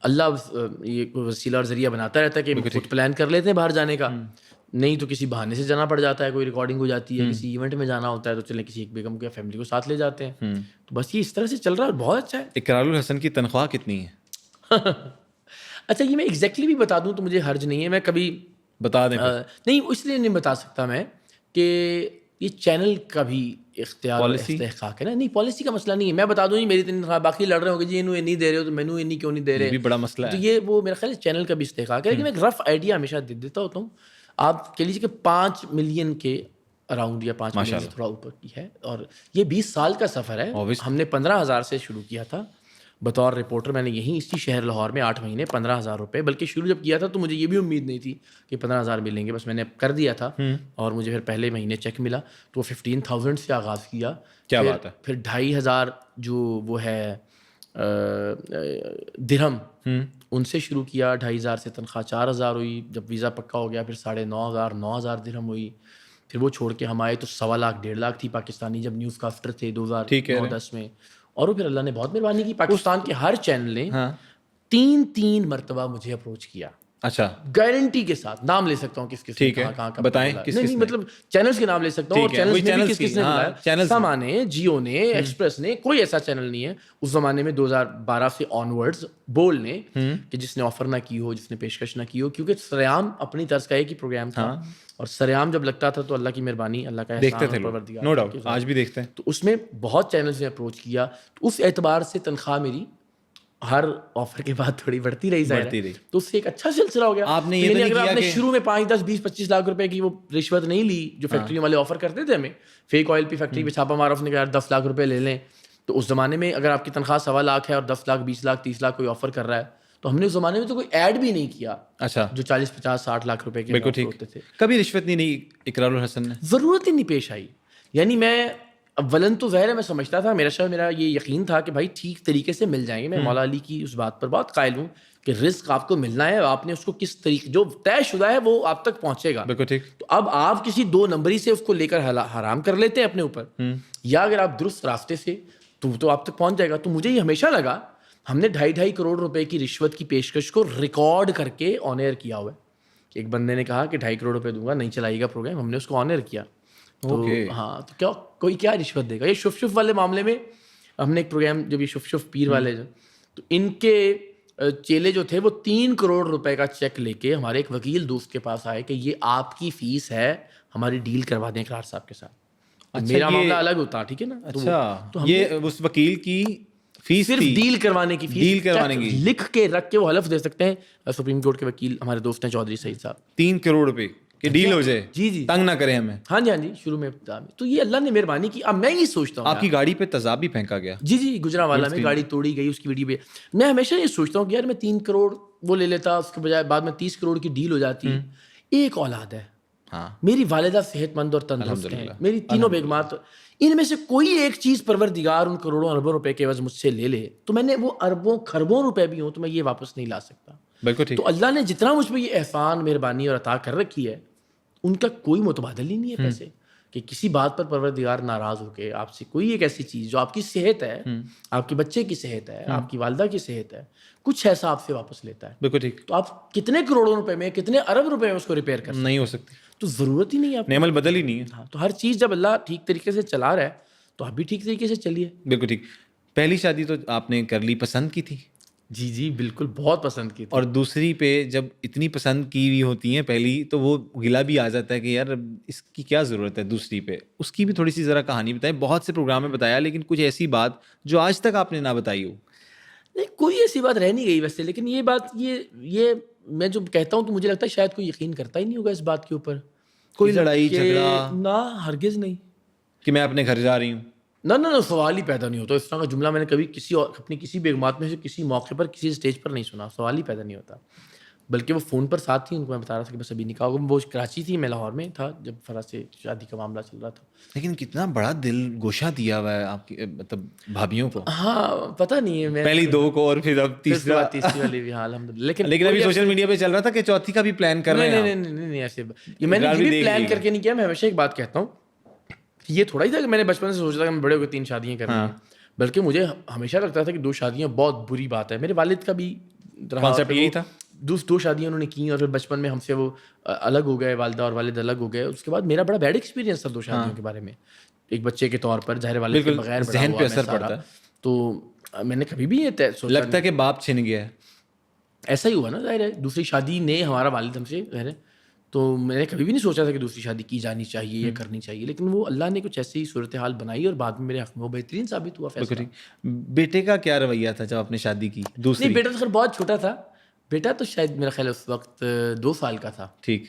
اللہ یہ وسیلہ اور ذریعہ بناتا رہتا ہے کہ خود پلان کر لیتے ہیں باہر جانے کا، نہیں تو کسی بہانے سے جانا پڑ جاتا ہے. کوئی ریکارڈنگ ہو جاتی ہے، کسی ایونٹ میں جانا ہوتا ہے تو چلیں کسی ایک بیگم کے فیملی کو ساتھ لے جاتے ہیں. تو بس یہ اس طرح سے چل رہا ہے، بہت اچھا ہے. اقرار الحسن کی تنخواہ کتنی ہے؟ اچھا یہ میں ایگزیکٹلی بھی بتا دوں تو مجھے حرج نہیں ہے. میں کبھی بتا دیں. نہیں اس لیے نہیں بتا سکتا میں کہ یہ چینل کا بھی اختیار اور استحقاق ہے نا. نہیں پالیسی کا مسئلہ نہیں ہے. میں بتا دوں جی میری تنخواہ، باقی لڑ رہے ہوں کہ جی انہوں نہیں دے رہے ہو تو مینوں انہیں کیوں نہیں دے رہے، یہ بھی بڑا مسئلہ ہے. تو یہ وہ میرا خیال ہے چینل کا بھی استحقاق ہے. لیکن میں ایک رف آئیڈیا ہمیشہ دے دیتا ہوتا ہوں. آپ کہہ لیجیے کہ 5 ملین کے اراؤنڈ یا 5 ملین سے تھوڑا اوپر کی ہے، اور یہ 20 سال کا سفر ہے. ہم نے 15,000 سے شروع کیا تھا بطور رپورٹر. میں نے یہیں اسی شہر لاہور میں 8 مہینے 15,000 روپے، بلکہ شروع جب کیا تھا تو مجھے یہ بھی امید نہیں تھی کہ 15,000 ملیں گے. بس میں نے کر دیا تھا اور مجھے پھر پہلے مہینے چیک ملا تو 15,000 سے آغاز کیا. کیا بات ہے. پھر 2,500 جو وہ ہے درہم ان سے شروع کیا. 2,500 سے تنخواہ 4,000 ہوئی. جب ویزا پکا ہو گیا پھر 9,500 9,000 درہم ہوئی. پھر وہ چھوڑ کے ہم آئے تو 1.25 لاکھ 1.5 لاکھ تھی پاکستانی جب نیوز کاسٹر تھے 2009-10 میں. اور پھر اللہ نے بہت مہربانی کی، پاکستان کے ہر چینل نے 3 مرتبہ مجھے اپروچ کیا. اچھا گارنٹی کے ساتھ نام لے سکتا ہوں کس کس نے کہاں کا بتائیں. نہیں مطلب چینلز کے نام لے سکتا ہوں اور چینلز میں بھی کس کس نے بلایا. سما نے، جیو نے، ایکسپریس نے، کوئی ایسا چینل نہیں ہے اس زمانے میں 2012 سے آنورڈز بول نے کہ جس نے آفر نہ کی ہو، جس نے پیشکش نہ کی ہو. کیونکہ سریام اپنی طرز کا ایک ہی پروگرام تھا اور سریام جب لگتا تھا تو اللہ کی مہربانی، اللہ کا دیکھتے تھے لوگ، نو ڈاؤٹ آج بھی دیکھتے ہیں. تو اس میں بہت چینلز نے اپروچ کیا. تو اس اعتبار سے تنخواہ میری ہر آفر کے بعد تھوڑی بڑھتی رہی تو اس سے ایک اچھا سلسلہ ہو گیا. آپ نے یہ اگر آپ نے شروع میں 5, 10, 20, 25 لاکھ روپے کی وہ رشوت نہیں لی جو فیکٹری والے آفر کرتے تھے ہمیں، فیک آئل پی فیکٹری پہ چھاپا مارا، اس نے کہا 10 لاکھ روپے لے لیں. تو اس زمانے میں اگر آپ کی تنخواہ 1.25 لاکھ ہے اور 10 لاکھ 20 لاکھ 30 لاکھ کوئی آفر کر رہا ہے تو ہم نے اس زمانے میں تو کوئی ایڈ بھی نہیں کیا. اچھا جو 40, 50, 60 لاکھ روپے کے ہوتے تھے. کبھی رشوت نہیں اقرار الحسن نے؟ ضرورت ہی نہیں پیش آئی. یعنی میں اولن تو ظاہر ہے میں سمجھتا تھا، میرا یہ یقین تھا کہ بھائی ٹھیک طریقے سے مل جائیں گے. میں مولا علی کی اس بات پر بہت قائل ہوں کہ رزق آپ کو ملنا ہے، آپ نے اس کو کس طریقے جو طے شدہ ہے وہ آپ تک پہنچے گا. بالکل ٹھیک. تو اب آپ کسی 2 نمبری سے اس کو لے کر حرام کر لیتے ہیں اپنے اوپر، یا اگر آپ درست راستے سے تو آپ تک پہنچ جائے گا. تو مجھے یہ ہمیشہ لگا ہم نے 2.5 کروڑ روپے کی رشوت کی پیشکش کو ریکارڈ کر کے آن ایئر کیا ہوا ہے. ایک بندے نے کہا کہ 2.5 کروڑ روپے دوں گا نہیں چلائے گا پروگرام، ہم نے اس کو آن ایئر کیا. تو ہاں تو کیا کوئی کیا رشوت دے گا. یہ شف والے معاملے میں ہم نے ایک پروگرام جب یہ شف شف پیر والے جو تو ان کے چیلے جو تھے وہ 3 کروڑ روپے کا چیک لے کے ہمارے ایک وکیل دوست کے پاس آئے کہ یہ آپ کی فیس ہے, ہماری ڈیل کروا دیں اقرار صاحب کے ساتھ. میرا معاملہ الگ ہوتا, ٹھیک ہے نا. اچھا, یہ اس وکیل کی فیس صرف ڈیل کروانے کی فیس, ڈیل کروانے کی لکھ کے رکھ کے وہ حلف دے سکتے ہیں. سپریم کورٹ کے وکیل ہمارے دوست ہیں چودھری سعید صاحب, 3 کروڑ روپے کہ ڈیل ہو جائے, جی تنگ نہ کریں ہمیں. ہاں جی شروع میں ابتدا میں. تو یہ اللہ نے مہربانی کی. اب میں یہ سوچتا ہوں آپ کی گاڑی پہ تیزاب بھی پھینکا گیا. جی گجرانوالا میں گاڑی توڑی گئی, اس کی ویڈیو پہ. میں ہمیشہ یہ سوچتا ہوں کہ یار میں 3 کروڑ وہ لے لیتا, اس کے بجائے بعد میں 30 کروڑ کی ڈیل ہو جاتی. ایک اولاد ہے, میری والدہ صحت مند اور تندرست ہیں, میری تینوں بیگمات, ان میں سے کوئی ایک چیز پروردگار ان کروڑوں اربوں روپے کے عوض مجھ سے لے لے تو میں نے وہ اربوں خربوں روپے بھی ہوں تو میں یہ واپس نہیں لا سکتا. بالکل ٹھیک. تو اللہ نے جتنا مجھ پہ یہ احسان مہربانی اور عطا کر رکھی ہے ان کا کوئی متبادل ہی نہیں ہے پیسے, کہ کسی بات پر پروردگار ناراض ہو کے آپ سے کوئی ایک ایسی چیز جو آپ کی صحت ہے, آپ کے بچے کی صحت ہے, آپ کی والدہ کی صحت ہے, کچھ ایسا آپ سے واپس لیتا ہے. بالکل ٹھیک. تو آپ کتنے کروڑوں روپے میں, کتنے ارب روپے میں اس کو ریپیئر کر نہیں ہو سکتی, تو ضرورت ہی نہیں ہے آپ. نعمل بدل ہی نہیں ہے. ہاں, تو ہر چیز جب اللہ ٹھیک طریقے سے چلا رہا ہے تو آپ بھی ٹھیک طریقے سے چلیے. بالکل ٹھیک. پہلی شادی تو آپ نے کر لی, پسند کی تھی؟ جی بالکل, بہت پسند کی تھی. اور دوسری پہ جب اتنی پسند کی ہوئی ہوتی ہیں پہلی, تو وہ گلا بھی آ جاتا ہے کہ یار اس کی کیا ضرورت ہے دوسری پہ. اس کی بھی تھوڑی سی ذرا کہانی بتائیں. بہت سے پروگرام میں بتایا, لیکن کچھ ایسی بات جو آج تک آپ نے نہ بتائی ہو. نہیں, کوئی ایسی بات رہ نہیں گئی ویسے, لیکن یہ بات یہ میں جو کہتا ہوں تو مجھے لگتا ہے شاید کوئی یقین کرتا ہی نہیں ہوگا اس بات کے اوپر. کوئی لڑائی جھگڑا نہ, ہرگز نہیں. کہ میں اپنے گھر جا رہی ہوں, نہ سوال ہی پیدا نہیں ہوتا. اس طرح کا جملہ میں نے کبھی کسی اور اپنی کسی بیگمات میں سے کسی موقع پر کسی اسٹیج پر نہیں سنا. سوال ہی پیدا نہیں ہوتا. بلکہ وہ فون پر ساتھ تھی, ان کو میں بتا رہا تھا کہ بس ابھی نکاح ہوگا. وہ کراچی تھی, میں لاہور میں تھا جب فرح سے شادی کا معاملہ چل رہا تھا. لیکن کتنا بڑا دل گوشہ دیا ہوا ہے آپ کی مطلب بھابھیوں کو. ہاں پتہ نہیں ہے, میں پہلی 2 کو اور پھر اب تیسری والی بھی. ہاں الحمدللہ. لیکن ابھی سوشل میڈیا پہ چل رہا تھا کہ چوتھی کا بھی پلان کر رہے ہیں. نہیں ایسے یہ میں نے یہ بھی پلان کر کے نہیں کیا. میں ہمیشہ ایک بات کہتا ہوں, یہ تھوڑا ہی تھا کہ میں نے بچپن سے سوچا تھا کہ میں بڑے ہو کے 3 شادیاں کرنی ہیں, بلکہ مجھے ہمیشہ لگتا تھا کہ 2 شادیاں بہت بری بات ہے. میرے والد کا بھی کانسیپٹ یہی تھا. 2 شادیاں انہوں نے کی اور پھر بچپن میں ہم سے وہ الگ ہو گئے, والدہ اور والد الگ ہو گئے. اس کے بعد میرا بڑا بیڈ ایکسپیرینس تھا 2 شادیوں کے بارے میں, ایک بچے کے طور پر. ظاہر والد کے بغیر ذہن پہ اثر پڑتا ہے. تو میں نے کبھی بھی یہ سوچا, لگتا ہے کہ باپ چھن گیا ہے. ایسا ہی ہوا نا, ظاہر ہے دوسری شادی نے ہمارا والد ہم سے, ظاہر ہے. تو میں نے کبھی بھی نہیں سوچا تھا کہ دوسری شادی کی جانی چاہیے یا کرنی چاہیے, لیکن وہ اللہ نے کچھ ایسی صورتحال بنائی اور بعد میں میرے حق میں وہ بہترین ثابت ہوا فیصلہ. بیٹے کا کیا رویہ تھا جب آپ نے شادی کی دوسری؟ نہیں, بیٹا تو خیر بہت چھوٹا تھا. بیٹا تو شاید میرا خیال اس وقت 2 سال کا تھا. ٹھیک.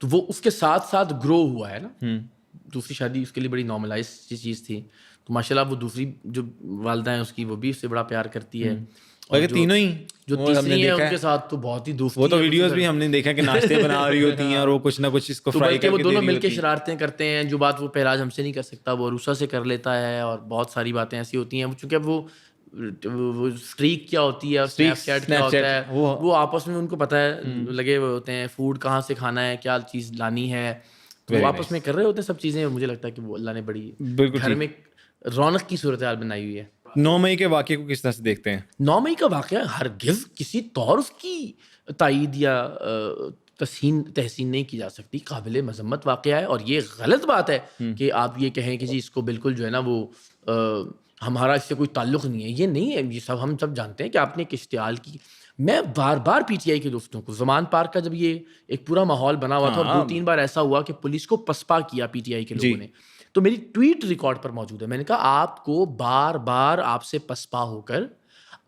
تو وہ اس کے ساتھ ساتھ گرو ہوا ہے نا. دوسری شادی اس کے لیے بڑی نارملائز چیز تھی. تو ماشاء اللہ وہ دوسری جو والدہ ہیں اس کی, وہ بھی اس سے بڑا پیار کرتی ہے. اور تینوں ہی جو تیسری ہے ان کے ساتھ تو بہت ہی دوستی. وہ تو ویڈیوز بھی ہم نے دیکھا کہ ناشتے بنا رہی ہوتی ہیں اور وہ کچھ نہ کچھ اس کو فرائی کر کے وہ دونوں مل کے شرارتیں کرتے ہیں. جو بات وہ پہراج ہم سے نہیں کر سکتا وہ عروسہ سے کر لیتا ہے, اور بہت ساری باتیں ایسی ہوتی ہیں. چونکہ اب وہ اسٹریک کیا ہوتی ہے, اسنیپ چیٹ کیا ہوتا ہے, وہ آپس میں ان کو پتہ ہے, لگے ہوئے ہوتے ہیں. فوڈ کہاں سے کھانا ہے, کیا چیز لانی ہے, تو وہ آپس میں کر رہے ہوتے ہیں سب چیزیں. مجھے لگتا ہے کہ وہ اللہ نے بڑی گھر میں رونق کی صورتحال بنائی ہوئی ہے. 9 مئی کے واقعے کو کس طرح سے دیکھتے ہیں؟ 9 مئی کا واقعہ ہرگز کسی طور اس کی تائید یا تحسین نہیں کی جا سکتی. قابل مذمت واقعہ ہے, اور یہ غلط بات ہے کہ آپ یہ کہیں کہ جی اس کو بالکل جو ہے نا وہ ہمارا اس سے کوئی تعلق نہیں ہے. یہ نہیں ہے, یہ سب ہم سب جانتے ہیں کہ آپ نے ایک اشتعال کی. میں بار بار پی ٹی آئی کے دوستوں کو, زمان پارک کا جب یہ ایک پورا ماحول بنا ہوا تھا اور 2-3 بار ایسا ہوا کہ پولیس کو پسپا کیا پی ٹی آئی کے لوگوں نے, تو میری ٹویٹ ریکارڈ پر موجود ہے. میں نے کہا آپ کو بار بار آپ سے پسپا ہو کر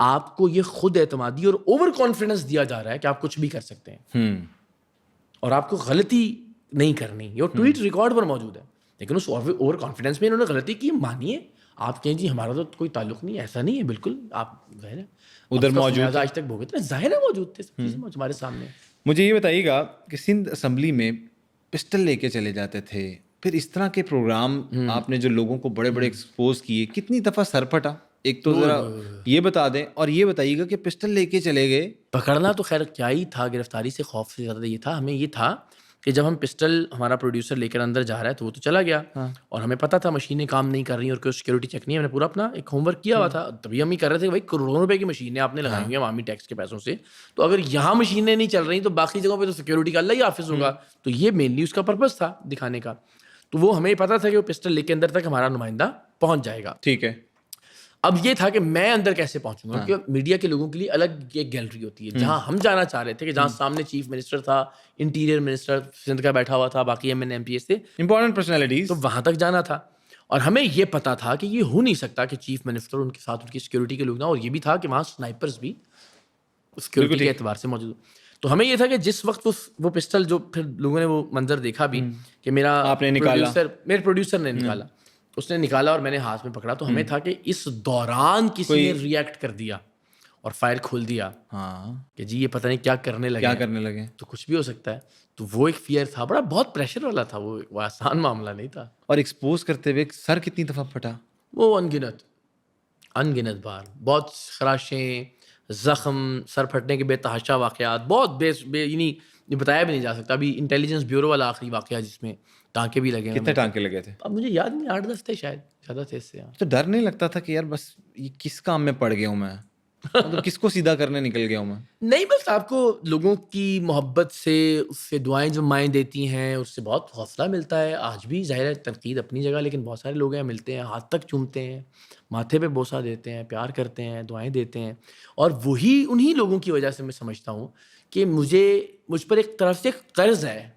آپ کو یہ خود اعتمادی اور اوور کانفیڈنس دیا جا رہا ہے کہ آپ کچھ بھی کر سکتے ہیں اور آپ کو غلطی نہیں کرنی. یہ ٹویٹ ریکارڈ پر موجود ہے. لیکن اس اوور کانفیڈنس میں انہوں نے غلطی کی, مانیے. آپ کہیں جی ہمارا تو کوئی تعلق نہیں, ایسا نہیں ہے بالکل. آپ ظاہر ہے ادھر موجود, آج تک بھوگے تھے, ظاہر ہے موجود تھے, سب چیزیں ہمارے سامنے. مجھے یہ بتائیے گا کہ سندھ اسمبلی میں پسٹل لے کے چلے جاتے تھے, پھر اس طرح کے پروگرام آپ نے جو لوگوں کو بڑے بڑے ایکسپوز کیے, کتنی دفعہ سر پھٹا ایک تو ذرا یہ بتا دیں. اور یہ بتائیے گا کہ پسٹل لے کے چلے گئے, پکڑنا تو خیر کیا ہی تھا, گرفتاری سے خوف سے زیادہ یہ تھا. ہمیں یہ تھا کہ جب ہم پسٹل ہمارا پروڈیوسر لے کر اندر جا رہا ہے تو وہ تو چلا گیا, اور ہمیں پتا تھا مشینیں کام نہیں کر رہی اور کوئی سیکورٹی چیک نہیں ہے. ہم نے پورا اپنا ایک ہوم ورک کیا ہوا تھا, تبھی ہم یہ کر رہے تھے کہ بھائی کروڑوں روپے کی مشینیں آپ نے لگائی ہوئی ہیں عوامی ٹیکس کے پیسوں سے, تو اگر یہاں مشینیں نہیں چل رہی تو باقی جگہوں پہ تو سیکورٹی کا اللہ ہی حافظ ہوگا. تو یہ مینلی اس کا پرپز تھا دکھانے کا. تو وہ ہمیں پتا تھا کہ وہ پسٹل لے کے اندر تک ہمارا نمائندہ پہنچ جائے گا. ٹھیک ہے. اب یہ تھا کہ میں اندر کیسے پہنچوں گا, کیونکہ میڈیا کے لوگوں کے لیے الگ ایک گیلری ہوتی ہے جہاں ہم جانا چاہ رہے تھے, کہ جہاں سامنے چیف منسٹر تھا, انٹیریئر منسٹر سندھ کا بیٹھا ہوا تھا, باقی ایم پی ایس تھے, امپورٹنٹ پرسنالٹیز, تو وہاں تک جانا تھا. اور ہمیں یہ پتا تھا کہ یہ ہو نہیں سکتا کہ چیف منسٹر ان کے ساتھ ان کی سیکورٹی کے لوگ نہ, اور یہ بھی تھا کہ وہاں سنائپرز بھی سیکورٹی کے اعتبار سے موجود. تو ہمیں یہ تھا کہ جس وقت وہ پسٹل, جو پھر لوگوں نے وہ منظر دیکھا بھی کہ میرے پروڈیوسر نے نکالا, اس نے نکالا اور میں نے ہاتھ میں پکڑا, تو ہمیں تھا کہ اس دوران کسی نے ریئیکٹ کر دیا اور فائر کھول دیا کہ جی یہ پتہ نہیں کیا کرنے لگے, تو کچھ بھی ہو سکتا ہے. تو وہ ایک فیئر تھا, بڑا بہت پریشر والا تھا, وہ آسان معاملہ نہیں تھا. اور ایکسپوز کرتے ہوئے سر کتنی دفعہ پھٹا؟ وہ انگنت بار, بہت خراشیں, زخم, سر پھٹنے کے بے تحاشا واقعات, بہت یعنی بتایا بھی نہیں جا سکتا. ابھی انٹیلیجنس بیورو والا آخری واقعہ جس میں ٹانکے بھی لگے. کتنے ٹانکے لگے تھے؟ اب مجھے یاد نہیں, 8-10 تھے شاید, زیادہ تھے اس سے. تو ڈر نہیں لگتا تھا کہ یار بس یہ کس کام میں پڑ گیا ہوں میں, مطلب کس کو سیدھا کرنے نکل گیا ہوں میں؟ نہیں, بس آپ کو لوگوں کی محبت سے, اس سے دعائیں جو مائیں دیتی ہیں, اس سے بہت حوصلہ ملتا ہے. آج بھی ظاہر ہے تنقید اپنی جگہ, لیکن بہت سارے لوگ ہیں ملتے ہیں, ہاتھ تک چومتے ہیں, ماتھے پہ بوسہ دیتے ہیں, پیار کرتے ہیں, دعائیں دیتے ہیں. اور وہی انہی لوگوں کی وجہ سے میں سمجھتا ہوں کہ مجھ پر ایک طرف سے ایک قرض ہے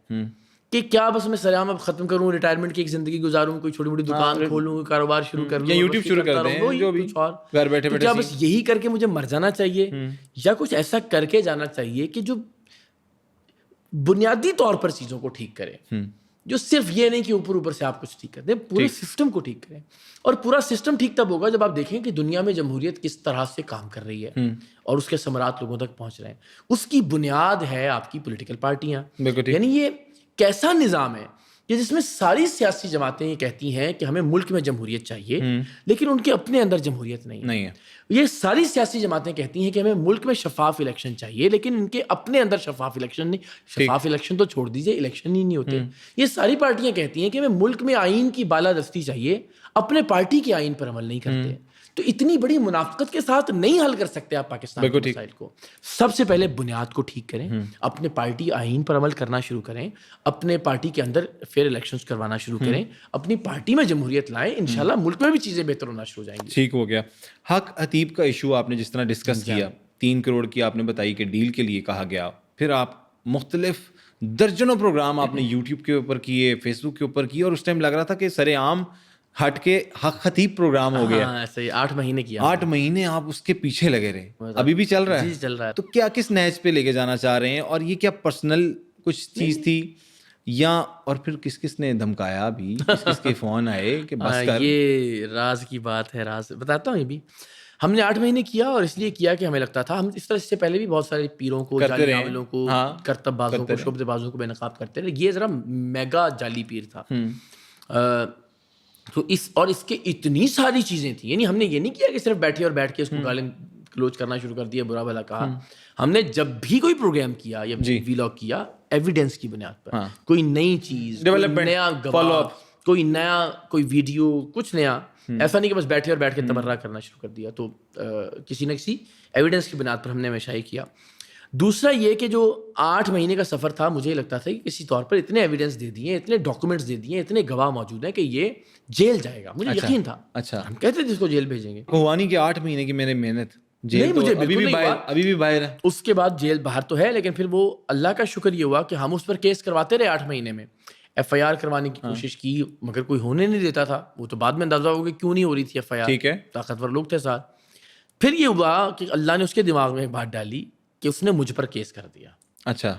کہ کیا بس میں سلام اب ختم کروں, ریٹائرمنٹ کی ایک زندگی گزاروں, کوئی چھوٹی موٹی دکان کھولوں, کاروبار شروع کر لوں, یوٹیوب شروع کر دیں, جو بھی گھر بیٹھے بیٹھے. کیا بس یہی کر کے مجھے مر جانا چاہیے, یا کچھ ایسا کر کے جانا چاہیے کہ جو بنیادی طور پر چیزوں کو ٹھیک کرے, جو صرف یہ نہیں کہ اوپر سے آپ کچھ ٹھیک کر دیں, پورے سسٹم کو ٹھیک کریں. اور پورا سسٹم ٹھیک تب ہوگا جب آپ دیکھیں کہ دنیا میں جمہوریت کس طرح سے کام کر رہی ہے اور اس کے ثمرات لوگوں تک پہنچ رہے ہیں. اس کی بنیاد ہے آپ کی پولیٹیکل پارٹیاں. یعنی یہ کیسا نظام ہے کہ جس میں ساری سیاسی جماعتیں یہ کہتی ہیں کہ ہمیں ملک میں جمہوریت چاہیے, لیکن ان کے اپنے اندر جمہوریت نہیں ہے. یہ ساری سیاسی جماعتیں کہتی ہیں کہ ہمیں ملک میں شفاف الیکشن چاہیے, لیکن ان کے اپنے اندر شفاف الیکشن نہیں. شفاف الیکشن تو چھوڑ دیجیے, الیکشن ہی نہیں ہوتے. یہ ساری پارٹیاں کہتی ہیں کہ ہمیں ملک میں آئین کی بالادستی چاہیے, اپنے پارٹی کے آئین پر عمل نہیں کرتے. تو اتنی بڑی منافقت کے ساتھ نہیں حل کر سکتے آپ پاکستان کے مسائل کو. سب سے پہلے بنیاد کو ٹھیک کریں, اپنے پارٹی آئین پر عمل کرنا شروع کریں, اپنے پارٹی کے اندر فیئر الیکشنز کروانا شروع کریں, اپنی پارٹی میں جمہوریت لائیں, انشاءاللہ ملک میں بھی چیزیں بہتر ہونا شروع ہو جائیں گی. ٹھیک ہو گیا. حق عتیب کا ایشو آپ نے جس طرح ڈسکس کیا, 3 کروڑ کی آپ نے بتائی کہ ڈیل کے لیے کہا گیا, پھر آپ مختلف درجنوں پروگرام آپ نے یوٹیوب کے اوپر کیے, فیس بک کے اوپر کیے, اور اس ٹائم لگ رہا تھا کہ سر عام ہٹ کے حق خطیب پروگرام ہو گیا. ایسے 8 مہینے کیا, 8 مہینے آپ اس کے پیچھے لگے رہے, ابھی بھی چل رہا ہے؟ جی چل رہا ہے. تو کیا کس نہج پہ لے کے جانا چاہ رہے ہیں, اور یہ کیا پرسنل کچھ چیز تھی, یا اور پھر کس نے دھمکایا بھی, کس کے فون آئے کہ بس کر؟ یہ راز کی بات ہے, راز بتاتا ہوں. یہ بھی ہم نے 8 مہینے کیا, اور اس لیے کیا کہ ہمیں لگتا تھا, ہم اس طرح سے پہلے بھی بہت سارے پیروں کو, جعلی عاملوں کو, کرتب بازوں کو, شعبدے بازوں کو بے نقاب کرتے رہے. یہ ذرا میگا جعلی پیر تھا. تو اس کے اتنی ساری چیزیں تھیں. یعنی ہم نے یہ نہیں کیا کہ صرف بیٹھ کے اس کو گالیں کلوز کرنا شروع کر دیا, برا بھلا کہا. ہم نے جب بھی کوئی پروگرام کیا یا ویلاگ کیا, ایویڈنس کی بنیاد پر, کوئی نئی چیز, نیا گواہ, کوئی ویڈیو, کچھ نیا. ایسا نہیں کہ بس بیٹھ کے تبرہ کرنا شروع کر دیا. تو کسی نہ کسی ایویڈنس کی بنیاد پر ہم نے ہمیشہ یہ کیا. دوسرا یہ کہ جو 8 مہینے کا سفر تھا, مجھے لگتا تھا کہ کسی طور پر اتنے ایویڈنس دے دیے, اتنے ڈاکومنٹس دے دیے, اتنے گواہ موجود ہیں کہ یہ جیل جائے گا. مجھے یقین تھا. اچھا, ہم کہتے تھے اس کو جیل بھیجیں گے. ہوا نہیں کہ 8 مہینے کی میری محنت جیل, مجھے ابھی بھی باہر ہے. اس کے بعد جیل باہر تو ہے, لیکن پھر وہ اللہ کا شکر یہ ہوا کہ ہم اس پر کیس کرواتے رہے 8 مہینے میں. FIR کروانے کی کوشش کی, مگر کوئی ہونے نہیں دیتا تھا. وہ تو بعد میں اندازہ ہو کہ کیوں نہیں ہو رہی تھی FIR. ٹھیک ہے, طاقتور لوگ تھے ساتھ. پھر یہ ہوا کہ اللہ نے اس کے دماغ میں ایک بات ڈالی کہ اس نے مجھ پر کیس کر دیا. اچھا,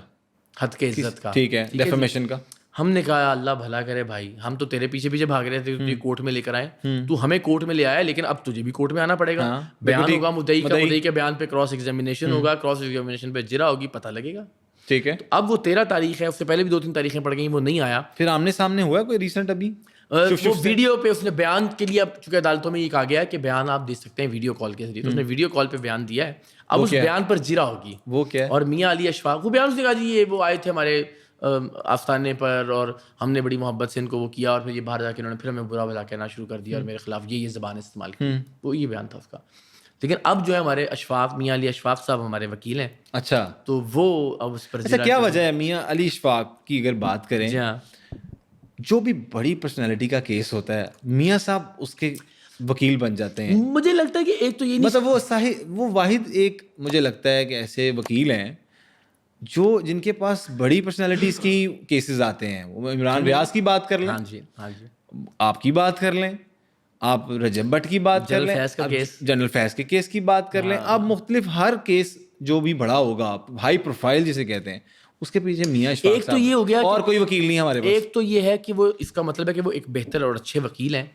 حد کے عزت کا. ٹھیک ہے, ڈیفیمیشن کا. ہم نے کہا اللہ بھلا کرے بھائی, ہم تو تیرے پیچھے بھاگ رہے تھے, تجھے کورٹ میں لے کر آئے, تو ہمیں کورٹ میں لے آیا, لیکن اب تجھے بھی کورٹ میں آنا پڑے گا. بیان ہوگا مدعی کا, مدعی کے بیان پہ کراس ایگزامینیشن ہوگا, کراس ایگزامینیشن پہ جرا ہوگی, پتہ لگے گا. ٹھیک ہے. اب وہ 13 تاریخ ہے, اس سے پہلے بھی 2-3 تاریخیں پڑ گئیں, وہ نہیں آیا. پھر آمنے سامنے ہوا کوئی ریسنٹ ابھی وہ ویڈیو پہ اس نے بیان کے لیے, اب چونکہ عدالتوں میں یہ کہا گیا ہے کہ بیان آپ دے سکتے ہیں ویڈیو کال کے ذریعے, تو اس نے ویڈیو کال پہ بیان دیا ہے. اب اس بیان پر جرا ہوگی. وہ کیا ہے؟ اور میاں علی اشفاق, وہ بیان اس نے کہا جی یہ وہ آئے تھے ہمارے آستانے پر, اور ہم نے بڑی محبت سے ان کو وہ کیا, اور پھر یہ باہر جا کے انہوں نے پھر ہمیں برا بھلا کہنا شروع کر دیا, اور میرے خلاف یہ زبان استعمال کی. وہ یہ بیان تھا اس کا. لیکن اب جو ہے ہمارے اشفاق, میاں علی اشفاق صاحب ہمارے وکیل ہیں. اچھا, تو وہ اب اس پر کیا وجہ ہے میاں علی اشفاق کی اگر بات کریں, جو بھی بڑی پرسنالٹی کا کیس ہوتا ہے, میاں صاحب اس کے وکیل بن جاتے ہیں. مجھے لگتا ہے کہ ایک تو یہ نہیں, مطلب وہ واحد ایک مجھے لگتا ہے کہ ایسے وکیل ہیں جو جن کے پاس بڑی پرسنالٹیز کی کیسز آتے ہیں. وہ عمران ریاض کی بات کر لیں, ہاں جی ہاں جی, آپ کی بات کر لیں, آپ رجب بٹ کی بات کر لیں, جنرل فیض کے کیس کی بات کر لیں, آپ مختلف ہر کیس جو بھی بڑا ہوگا, ہائی پروفائل جسے کہتے ہیں, اس کے پیچھے میاں اشفاق ایک تو یہ ہو گیا اور کوئی وکیل نہیں ہمارے پاس. ایک تو یہ ہے کہ وہ, اس کا مطلب ہے کہ وہ ایک بہتر اور اچھے وکیل ہیں.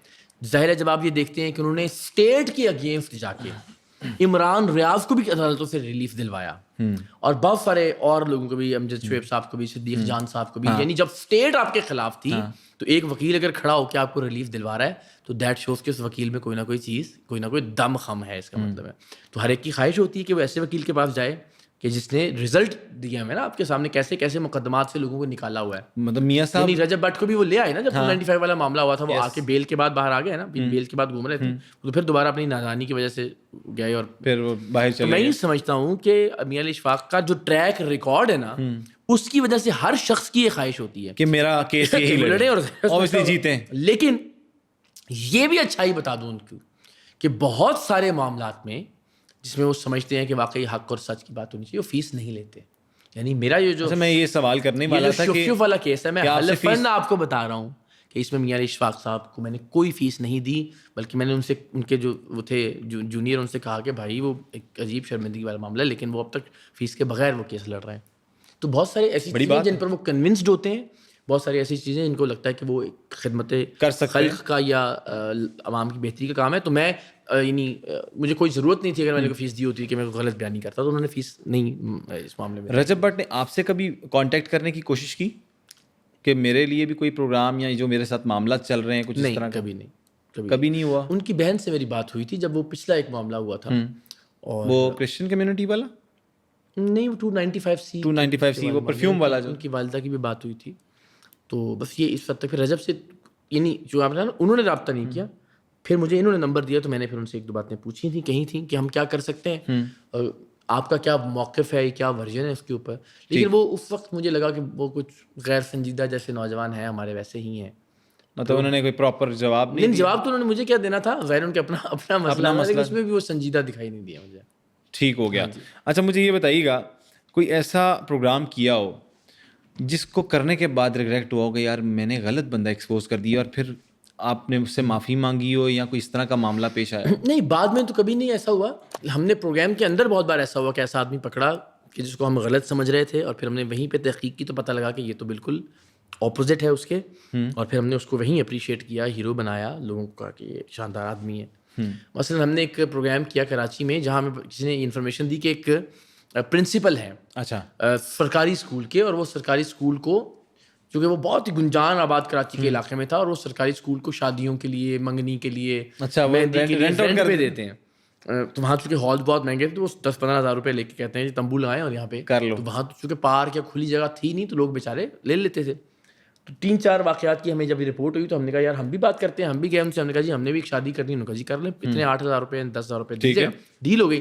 ظاہر ہے جب آپ یہ دیکھتے ہیں کہ انہوں نے اسٹیٹ کے اگینسٹ جا کے عمران ریاض کو بھی عدالتوں سے ریلیف دلوایا, اور بہت سارے اور لوگوں کو بھی, امجد شعیب صاحب کو بھی, صدیق جان صاحب کو بھی, یعنی جب اسٹیٹ آپ کے خلاف تھی تو ایک وکیل اگر کھڑا ہو کے آپ کو ریلیف دلوا رہا ہے تو دیٹ شوز کہ اس وکیل میں کوئی نہ کوئی چیز, کوئی نہ کوئی دم خم ہے. اس کا مطلب ہے تو ہر ایک کی خواہش ہوتی ہے کہ وہ ایسے وکیل کے پاس جائے کہ جس نے رزلٹ دیا ہے نا آپ کے سامنے, کیسے کیسے مقدمات سے لوگوں کو نکالا ہوا ہے. مطلب میاں صاحب, یعنی رجب بٹ کو بھی وہ لے آئے نا جب 295 والا معاملہ ہوا تھا, وہ آ کے بیل کے بعد باہر آ گئے نا, بیل کے بعد گھوم رہے تھے, تو پھر دوبارہ اپنی نادانی کی وجہ سے گئے اور پھر وہ باہر چلے. میں یہ سمجھتا ہوں کہ میاں علی اشفاق کا جو ٹریک ریکارڈ ہے نا, اس کی وجہ سے ہر شخص کی یہ خواہش ہوتی ہے کہ میرا کیس یہی لڑے اور obviously جیتے. لیکن یہ بھی اچھائی بتا دوں ان کو کہ بہت سارے معاملات میں جس میں وہ سمجھتے ہیں کہ واقعی حق اور سچ کی بات ہونی چاہیے, وہ فیس نہیں لیتے. یعنی میرا یہ جو میں یہ سوال کرنے والا تھا کہ والا کیس ہے, میں حلفاً آپ کو بتا رہا ہوں کہ اس میں میاں علی اشفاق صاحب کو میں نے کوئی فیس نہیں دی, بلکہ میں نے ان سے, ان کے جو وہ تھے جونیئر, ان سے کہا کہ بھائی وہ ایک عجیب شرمندگی والا معاملہ ہے, لیکن وہ اب تک فیس کے بغیر وہ کیس لڑ رہے ہیں. تو بہت ساری ایسی چیزیں جن پر وہ کنونسڈ ہوتے ہیں, بہت ساری ایسی چیزیں ان کو لگتا ہے کہ وہ ایک خدمت خلق کا یا عوام کی بہتری کا کام ہے. تو میں یعنی مجھے کوئی ضرورت نہیں تھی اگر میں نے کوئی فیس دی ہوتی کہ میں غلط بیان نہیں کرتا, تو انہوں نے فیس نہیں اس معاملے میں. رجب بٹ نے آپ سے کبھی کانٹیکٹ کرنے کی کوشش کی کہ میرے لیے بھی کوئی پروگرام یا جو میرے ساتھ معاملات چل رہے ہیں کچھ اس طرح؟ کبھی نہیں, کبھی نہیں ہوا. ان کی بہن سے میری بات ہوئی تھی جب وہ پچھلا ایک معاملہ ہوا تھا, اور وہ کرسچن کمیونٹی والا نہیں, وہ 295C وہ پرفیوم والا, جو ان کی والدہ کی بھی بات ہوئی تھی. تو بس یہ اس وقت تک پھر رجب سے, یعنی جو آپ نے انہوں نے رابطہ نہیں کیا, پھر مجھے انہوں نے نمبر دیا تو میں نے پھر ان سے ایک دو باتیں پوچھی تھیں, کہیں تھیں کہ ہم کیا کر سکتے ہیں, آپ کا کیا موقف ہے, کیا ورژن ہے اس کے اوپر. لیکن وہ اس وقت مجھے لگا کہ وہ کچھ غیر سنجیدہ جیسے نوجوان ہیں ہمارے ویسے ہی ہیں. مطلب انہوں نے کوئی پراپر جواب نہیں, جواب تو انہوں نے مجھے کیا دینا تھا, غیر ان کے اپنا مسئلہ, اس میں بھی وہ سنجیدہ دکھائی نہیں دیا مجھے. ٹھیک ہو گیا. اچھا مجھے یہ بتائیے گا, کوئی ایسا پروگرام کیا ہو جس کو کرنے کے بعد ریگریٹ ہوا ہو کہ یار میں نے غلط بندہ ایکسپوز کر دیا, اور پھر آپ نے اس سے معافی مانگی ہو یا کوئی اس طرح کا معاملہ پیش آیا؟ نہیں, بعد میں تو کبھی نہیں ایسا ہوا. ہم نے پروگرام کے اندر بہت بار ایسا ہوا کہ ایسا آدمی پکڑا کہ جس کو ہم غلط سمجھ رہے تھے, اور پھر ہم نے وہیں پہ تحقیق کی تو پتہ لگا کہ یہ تو بالکل اپوزٹ ہے اس کے, اور پھر ہم نے اس کو وہیں اپریشیٹ کیا, ہیرو بنایا, لوگوں کو کہا کہ یہ شاندار آدمی ہے. مثلا ہم نے ایک پروگرام کیا کراچی میں جہاں ہمیں کسی نے انفارمیشن دی کہ ایک پرنسپل ہیں اچھا سرکاری اسکول کے, اور وہ سرکاری اسکول کو, چونکہ وہ بہت ہی گنجان آباد کراچی کے علاقے میں تھا, اور وہ سرکاری اسکول کو شادیوں کے لیے, منگنی کے لیے, مہندی کے لیے رینٹ پہ دیتے ہیں. تو وہاں چونکہ ہال بہت مہنگے تھے, تو وہ 10-15 ہزار روپے لے کے کہتے ہیں تمبو لگائیں اور یہاں پہ کر لو. تو وہاں چونکہ پارک یا کھلی جگہ تھی نہیں, تو لوگ بیچارے لے لیتے تھے. تو 3-4 واقعات کی ہمیں جب رپورٹ ہوئی تو ہم نے کہا یار ہم بھی بات کرتے ہیں, ہم بھی گئے ان سے, ہم نے کہا جی ہم نے بھی ایک شادی کرنی, انہوں نے کہا جی کر لیں, اتنے 8,000 روپے 10,000 روپے ڈیل ہو گئی.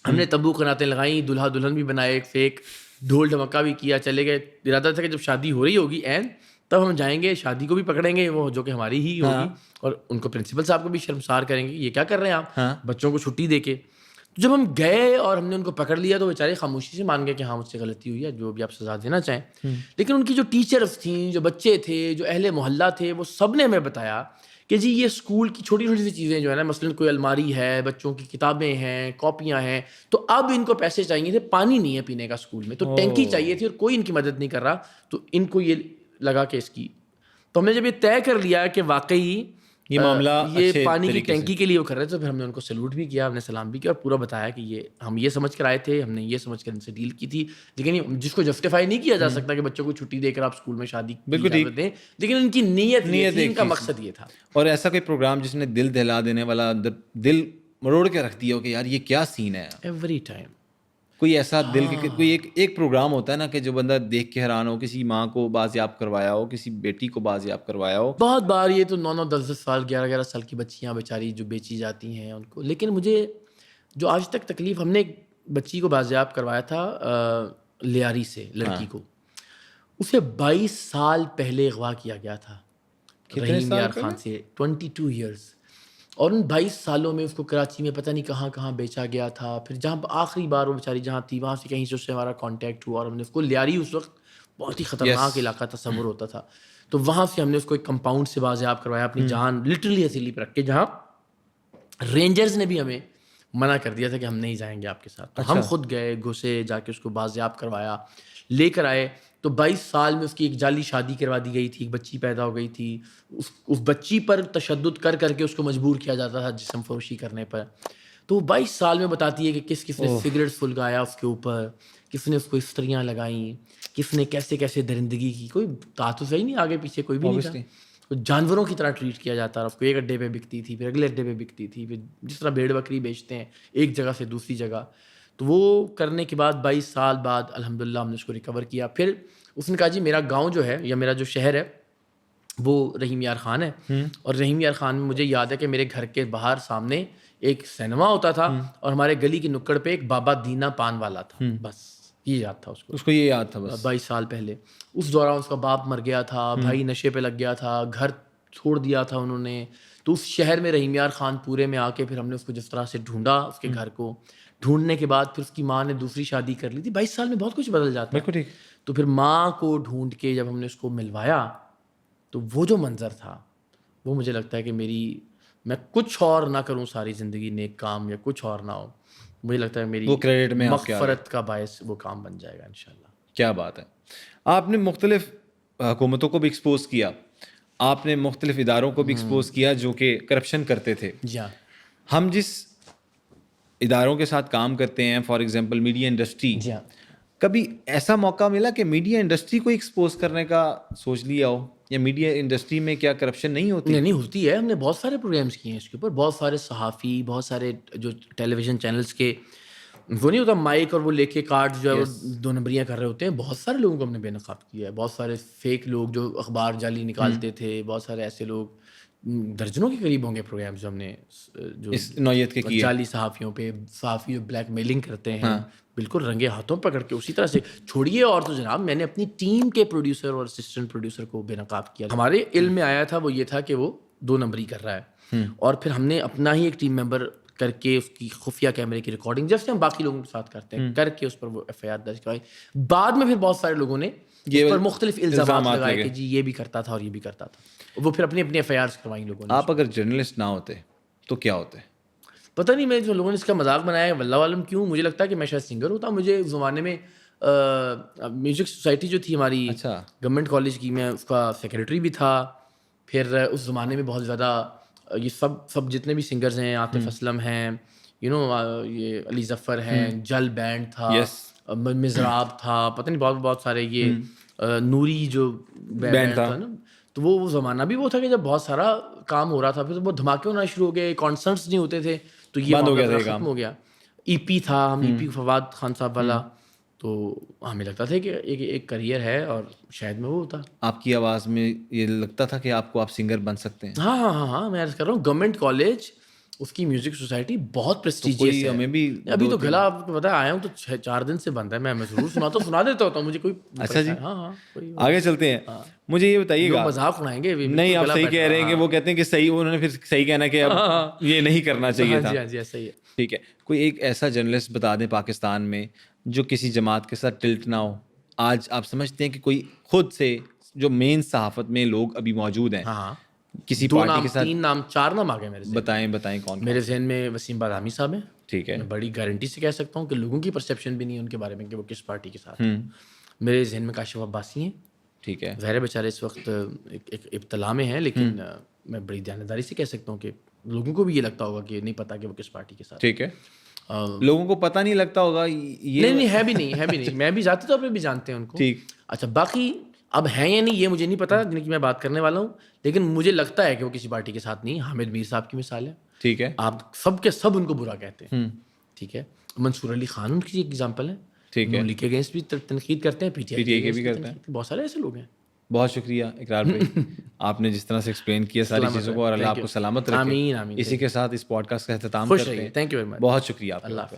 ہم نے تمبو قناتیں لگائیں, دلہا دلہن بھی بنائے, ایک فیک ڈھول ڈھمکا بھی کیا, چلے گئے. ارادہ تھا کہ جب شادی ہو رہی ہوگی تب ہم جائیں گے, شادی کو بھی پکڑیں گے, وہ جو کہ ہماری ہی ہوگی, اور ان کو پرنسپل صاحب کو بھی شرمسار کریں گے, یہ کیا کر رہے ہیں آپ بچوں کو چھٹی دے کے. جب ہم گئے اور ہم نے ان کو پکڑ لیا تو بیچارے خاموشی سے مان گئے کہ ہاں مجھ سے غلطی ہوئی ہے, جو بھی آپ سزا دینا چاہیں. لیکن ان کی جو ٹیچرز تھیں, جو بچے تھے, جو اہل محلہ تھے, وہ سب نے ہمیں بتایا کہ جی یہ اسکول کی چھوٹی چھوٹی سی چیزیں جو ہے نا, مثلاً کوئی الماری ہے, بچوں کی کتابیں ہیں, کاپیاں ہیں, تو اب ان کو پیسے چاہیے تھے, پانی نہیں ہے پینے کا اسکول میں, تو ٹینکی چاہیے تھی, اور کوئی ان کی مدد نہیں کر رہا. تو ان کو یہ لگا کہ اس کی, تو ہم نے جب یہ طے کر لیا کہ واقعی یہ معاملہ یہ پانی کی ٹینکی کے لیے وہ کر رہے تھے, تو پھر ہم نے ان کو سلوٹ بھی کیا, ہم نے سلام بھی کیا, اور پورا بتایا کہ یہ ہم یہ سمجھ کر آئے تھے, ہم نے یہ سمجھ کر ان سے ڈیل کی تھی. لیکن جس کو جسٹیفائی نہیں کیا جا سکتا کہ بچوں کو چھٹی دے کر آپ اسکول میں شادی دیں, لیکن ان کی نیت تھی, ان کا مقصد یہ تھا. اور ایسا کوئی پروگرام جس نے دل دہلا دینے والا, دل مروڑ کے رکھ دیا ہو کہ یار یہ کیا سین ہے, ایوری ٹائم کوئی ایسا دل کے کوئی ایک پروگرام ہوتا ہے نا کہ جو بندہ دیکھ کے حیران ہو, کسی ماں کو بازیاب کروایا ہو, کسی بیٹی کو بازیاب کروایا ہو. بہت بار یہ تو 9-10 سال 11 سال کی بچیاں بیچاری جو بیچی جاتی ہیں ان کو. لیکن مجھے جو آج تک تکلیف, ہم نے ایک بچی کو بازیاب کروایا تھا لیاری سے, لڑکی کو, اسے 22 سال پہلے اغوا کیا گیا تھا رحیم یار خان سے, 22 ایئرس. اور ان 22 سالوں میں اس کو کراچی میں پتہ نہیں کہاں کہاں بیچا گیا تھا. پھر جہاں آخری بار وہ بیچاری جہاں تھی وہاں سے کہیں سے اس سے ہمارا کانٹیکٹ ہوا اور ہم نے اس کو لیاری اس وقت بہت ہی خطرناک علاقہ تصور ہوتا تھا, تو وہاں سے ہم نے اس کو ایک کمپاؤنڈ سے بازیاب کروایا اپنی جان لٹرلی ہتھیلی پہ رکھ کے, جہاں رینجرز نے بھی ہمیں منع کر دیا تھا کہ ہم نہیں جائیں گے آپ کے ساتھ. تو ہم خود گئے, گھسے, جا کے اس کو بازیاب کروایا, لے کر آئے. تو 22 سال میں اس کی ایک جعلی شادی کروا دی گئی تھی, ایک بچی پیدا ہو گئی تھی. اس بچی پر تشدد کر کر کے اس کو مجبور کیا جاتا تھا جسم فروشی کرنے پر. تو وہ 22 سال میں بتاتی ہے کہ کس کس نے سگریٹ سلگایا اس کے اوپر, کس نے اس کو استریاں لگائیں, کس نے کیسے کیسے درندگی کی. کوئی تھا تو صحیح نہیں, آگے پیچھے کوئی بھی نہیں تھا. جانوروں کی طرح ٹریٹ کیا جاتا ہے. اس کو ایک اڈے پہ بکتی تھی, پھر اگلے اڈے پہ بکتی تھی, پھر جس طرح بھیڑ بکری بیچتے ہیں ایک جگہ سے دوسری جگہ. تو وہ کرنے کے بعد 22 سال بعد الحمدللہ ہم نے اس کو ریکور کیا. پھر اس نے کہا جی میرا گاؤں جو ہے یا میرا جو شہر ہے وہ رحیم یار خان ہے, اور رحیم یار خان میں مجھے یاد ہے کہ میرے گھر کے باہر سامنے ایک سینما ہوتا تھا اور ہمارے گلی کی نکڑ پہ ایک بابا دینا پان والا تھا. بس یہ یاد تھا اس کو یہ یاد تھا بس. 22 سال پہلے اس دوران اس کا باپ مر گیا تھا, بھائی نشے پہ لگ گیا تھا, گھر چھوڑ دیا تھا انہوں نے. تو اس شہر میں رحیم یار خان پورے میں آ کے پھر ہم نے اس کو جس طرح سے ڈھونڈا, اس کے گھر کو ڈھونڈنے کے بعد پھر اس کی ماں نے دوسری شادی کر لی تھی. 22 سال میں بہت کچھ بدل جاتا ہے. تو پھر ماں کو ڈھونڈ کے جب ہم نے اس کو ملوایا تو وہ جو منظر تھا وہ مجھے لگتا ہے کہ میں کچھ اور نہ کروں ساری زندگی نیک کام یا کچھ اور نہ ہو, مجھے لگتا ہے میری مغفرت کا باعث وہ کام بن جائے گا انشاءاللہ. کیا بات ہے. آپ نے مختلف حکومتوں کو بھی ایکسپوز کیا, آپ نے مختلف اداروں کو بھی ایکسپوز کیا جو کہ کرپشن کرتے تھے. جی ہاں. ہم جس اداروں کے ساتھ کام کرتے ہیں, فار ایگزامپل میڈیا انڈسٹری, جی ہاں, کبھی ایسا موقع ملا کہ میڈیا انڈسٹری کو ایکسپوز کرنے کا سوچ لیا ہو, یا میڈیا انڈسٹری میں کیا کرپشن نہیں ہوتی؟ نہیں ہوتی ہے. ہم نے بہت سارے پروگرامس کیے ہیں اس کے اوپر, بہت سارے صحافی, بہت سارے جو ٹیلی ویژن چینلس کے وہ نہیں ہوتا مائک اور وہ لے کے کارڈ جو ہے وہ 2 نمبریاں کر رہے ہوتے ہیں, بہت سارے لوگوں کو ہم نے بے نقاب کیا ہے. بہت سارے فیک لوگ جو اخبار جعلی نکالتے تھے, بہت سارے ایسے لوگ, درجنوں کے قریب ہوں گے پروگرامز جو ہم نے جو اس نوعیت کے کیے, جعلی صحافیوں پہ, صحافی جو بلیک میلنگ کرتے ہیں بالکل رنگے ہاتھوں پکڑ کے اسی طرح سے چھوڑیے. اور تو جناب میں نے اپنی ٹیم کے پروڈیوسر اور اسسٹنٹ پروڈیوسر کو بے نقاب کیا. ہمارے علم میں آیا تھا وہ یہ تھا کہ وہ 2 نمبری کر رہا ہے, اور پھر ہم نے اپنا ہی ایک ٹیم ممبر کر کے اس کی خفیہ کیمرے کی ریکارڈنگ جیسے ہم باقی لوگوں کے ساتھ کرتے ہیں کر کے اس پر وہ ایف آئی آر درج کروائی. بعد میں پھر بہت سارے لوگوں نے اس پر مختلف الزامات لگائے کہ جی یہ بھی کرتا تھا اور یہ بھی کرتا تھا. وہ پھر اپنی اپنی ایف آئی آرز کروائیں لوگوں نے. آپ اگر جرنلسٹ نہ ہوتے تو کیا ہوتے؟ پتہ نہیں, میں جو لوگوں نے اس کا مذاق بنایا ہے واللہ عالم کیوں. مجھے لگتا ہے کہ میں شاید سنگر ہوتا. مجھے اس زمانے میں میوزک سوسائٹی جو تھی ہماری گورنمنٹ کالج کی, میں اس کا سیکریٹری بھی تھا. پھر اس زمانے میں بہت زیادہ یہ سب جتنے بھی سنگرز ہیں, عاطف اسلم ہیں, یہ علی ظفر ہیں, جل بینڈ تھا, مزراب تھا, پتہ نہیں بہت سارے, یہ نوری جو بینڈ تھا نا, تو وہ زمانہ بھی وہ تھا کہ جب بہت سارا کام ہو رہا تھا. پھر بہت دھماکے ہونا شروع ہو گئے, کانسرٹس نہیں ہوتے تھے, تو یہ ختم ہو گیا. ای پی تھا, ہم ای پی فواد خان صاحب والا, تو ہمیں لگتا تھا کہ ایک کریئر ہے اور شاید میں وہ ہوتا. آپ کی آواز میں یہ لگتا تھا کہ آپ سنگر بن سکتے ہیں؟ ہاں میں عرض کر رہا ہوں گورنمنٹ کالج اس کی میوزک سوسائٹی بہت پریسٹیجیس ہے. ہمیں بھی ابھی تو گلا آپ کو پتا آیا ہوں تو 4 دن سے بند ہے. میں ضرور سنا دیتا ہوتا ہوں, مجھے کوئی. اچھا جی, آگے چلتے ہیں. مجھے یہ بتائیے گا, مذاق اڑائیں گے نہیں آپ صحیح کہہ رہے ہیں کہ وہ کہتے ہیں کہ صحیح, انہوں نے پھر صحیح کہنا کہ اب یہ نہیں کرنا چاہیے تھا. جی ایسا ہی ہے. ٹھیک ہے, کوئی ایک ایسا جرنلسٹ بتا دیں پاکستان میں جو کسی جماعت کے ساتھ ٹلٹ نہ ہو. آج آپ سمجھتے ہیں کہ کوئی خود سے جو مین صحافت میں لوگ ابھی موجود ہیں, کسی پارٹی کے ساتھ 3 نام 4 نام آ گئے میرے ذہن. بتائیں کون. میرے ذہن میں وسیم بادامی صاحب ہیں. ٹھیک ہے, میں بڑی گارنٹی سے کہہ سکتا ہوں کہ لوگوں کی پرسیپشن بھی نہیں ہے ان کے بارے میں کہ وہ کس پارٹی کے ساتھ ہیں. میرے ذہن میں کاشف عباسی ہیں. ٹھیک ہے, ظاہر بیچارے اس وقت ایک ابتلا میں ہیں, لیکن میں بڑی دیانتداری سے کہہ سکتا ہوں کہ لوگوں کو بھی یہ لگتا ہوگا کہ نہیں پتا کہ وہ کس پارٹی کے ساتھ. ٹھیک ہے, لوگوں کو پتہ نہیں لگتا ہوگا یہ. نہیں ہے بھی نہیں. میں بھی ذاتی طور پہ بھی جانتے ہیں ان کو. ٹھیک. اچھا, باقی اب ہیں یا نہیں یہ مجھے نہیں پتا جن کی میں بات کرنے والا ہوں, لیکن مجھے لگتا ہے کہ وہ کسی پارٹی کے ساتھ نہیں. حامد میر صاحب کی مثال ہے. ٹھیک ہے, آپ سب کے سب ان کو برا کہتے ہیں. ٹھیک ہے, منصور علی خان ان کی ایک ایگزامپل ہے. ٹھیک ہے, نون لیگ کے اگینسٹ بھی تنقید کرتے ہیں, پی ٹی آئی کے بھی کرتے ہیں. بہت سارے ایسے لوگ ہیں. بہت شکریہ اقرار بھائی, آپ نے جس طرح سے ایکسپلین کیا ساری چیزوں کو, اور اللہ آپ کو سلامت رکھے. اسی کے ساتھ اس پوڈ کاسٹ کا اختتام کرتے ہیں. Thank you very much. بہت شکریہ آپ کا.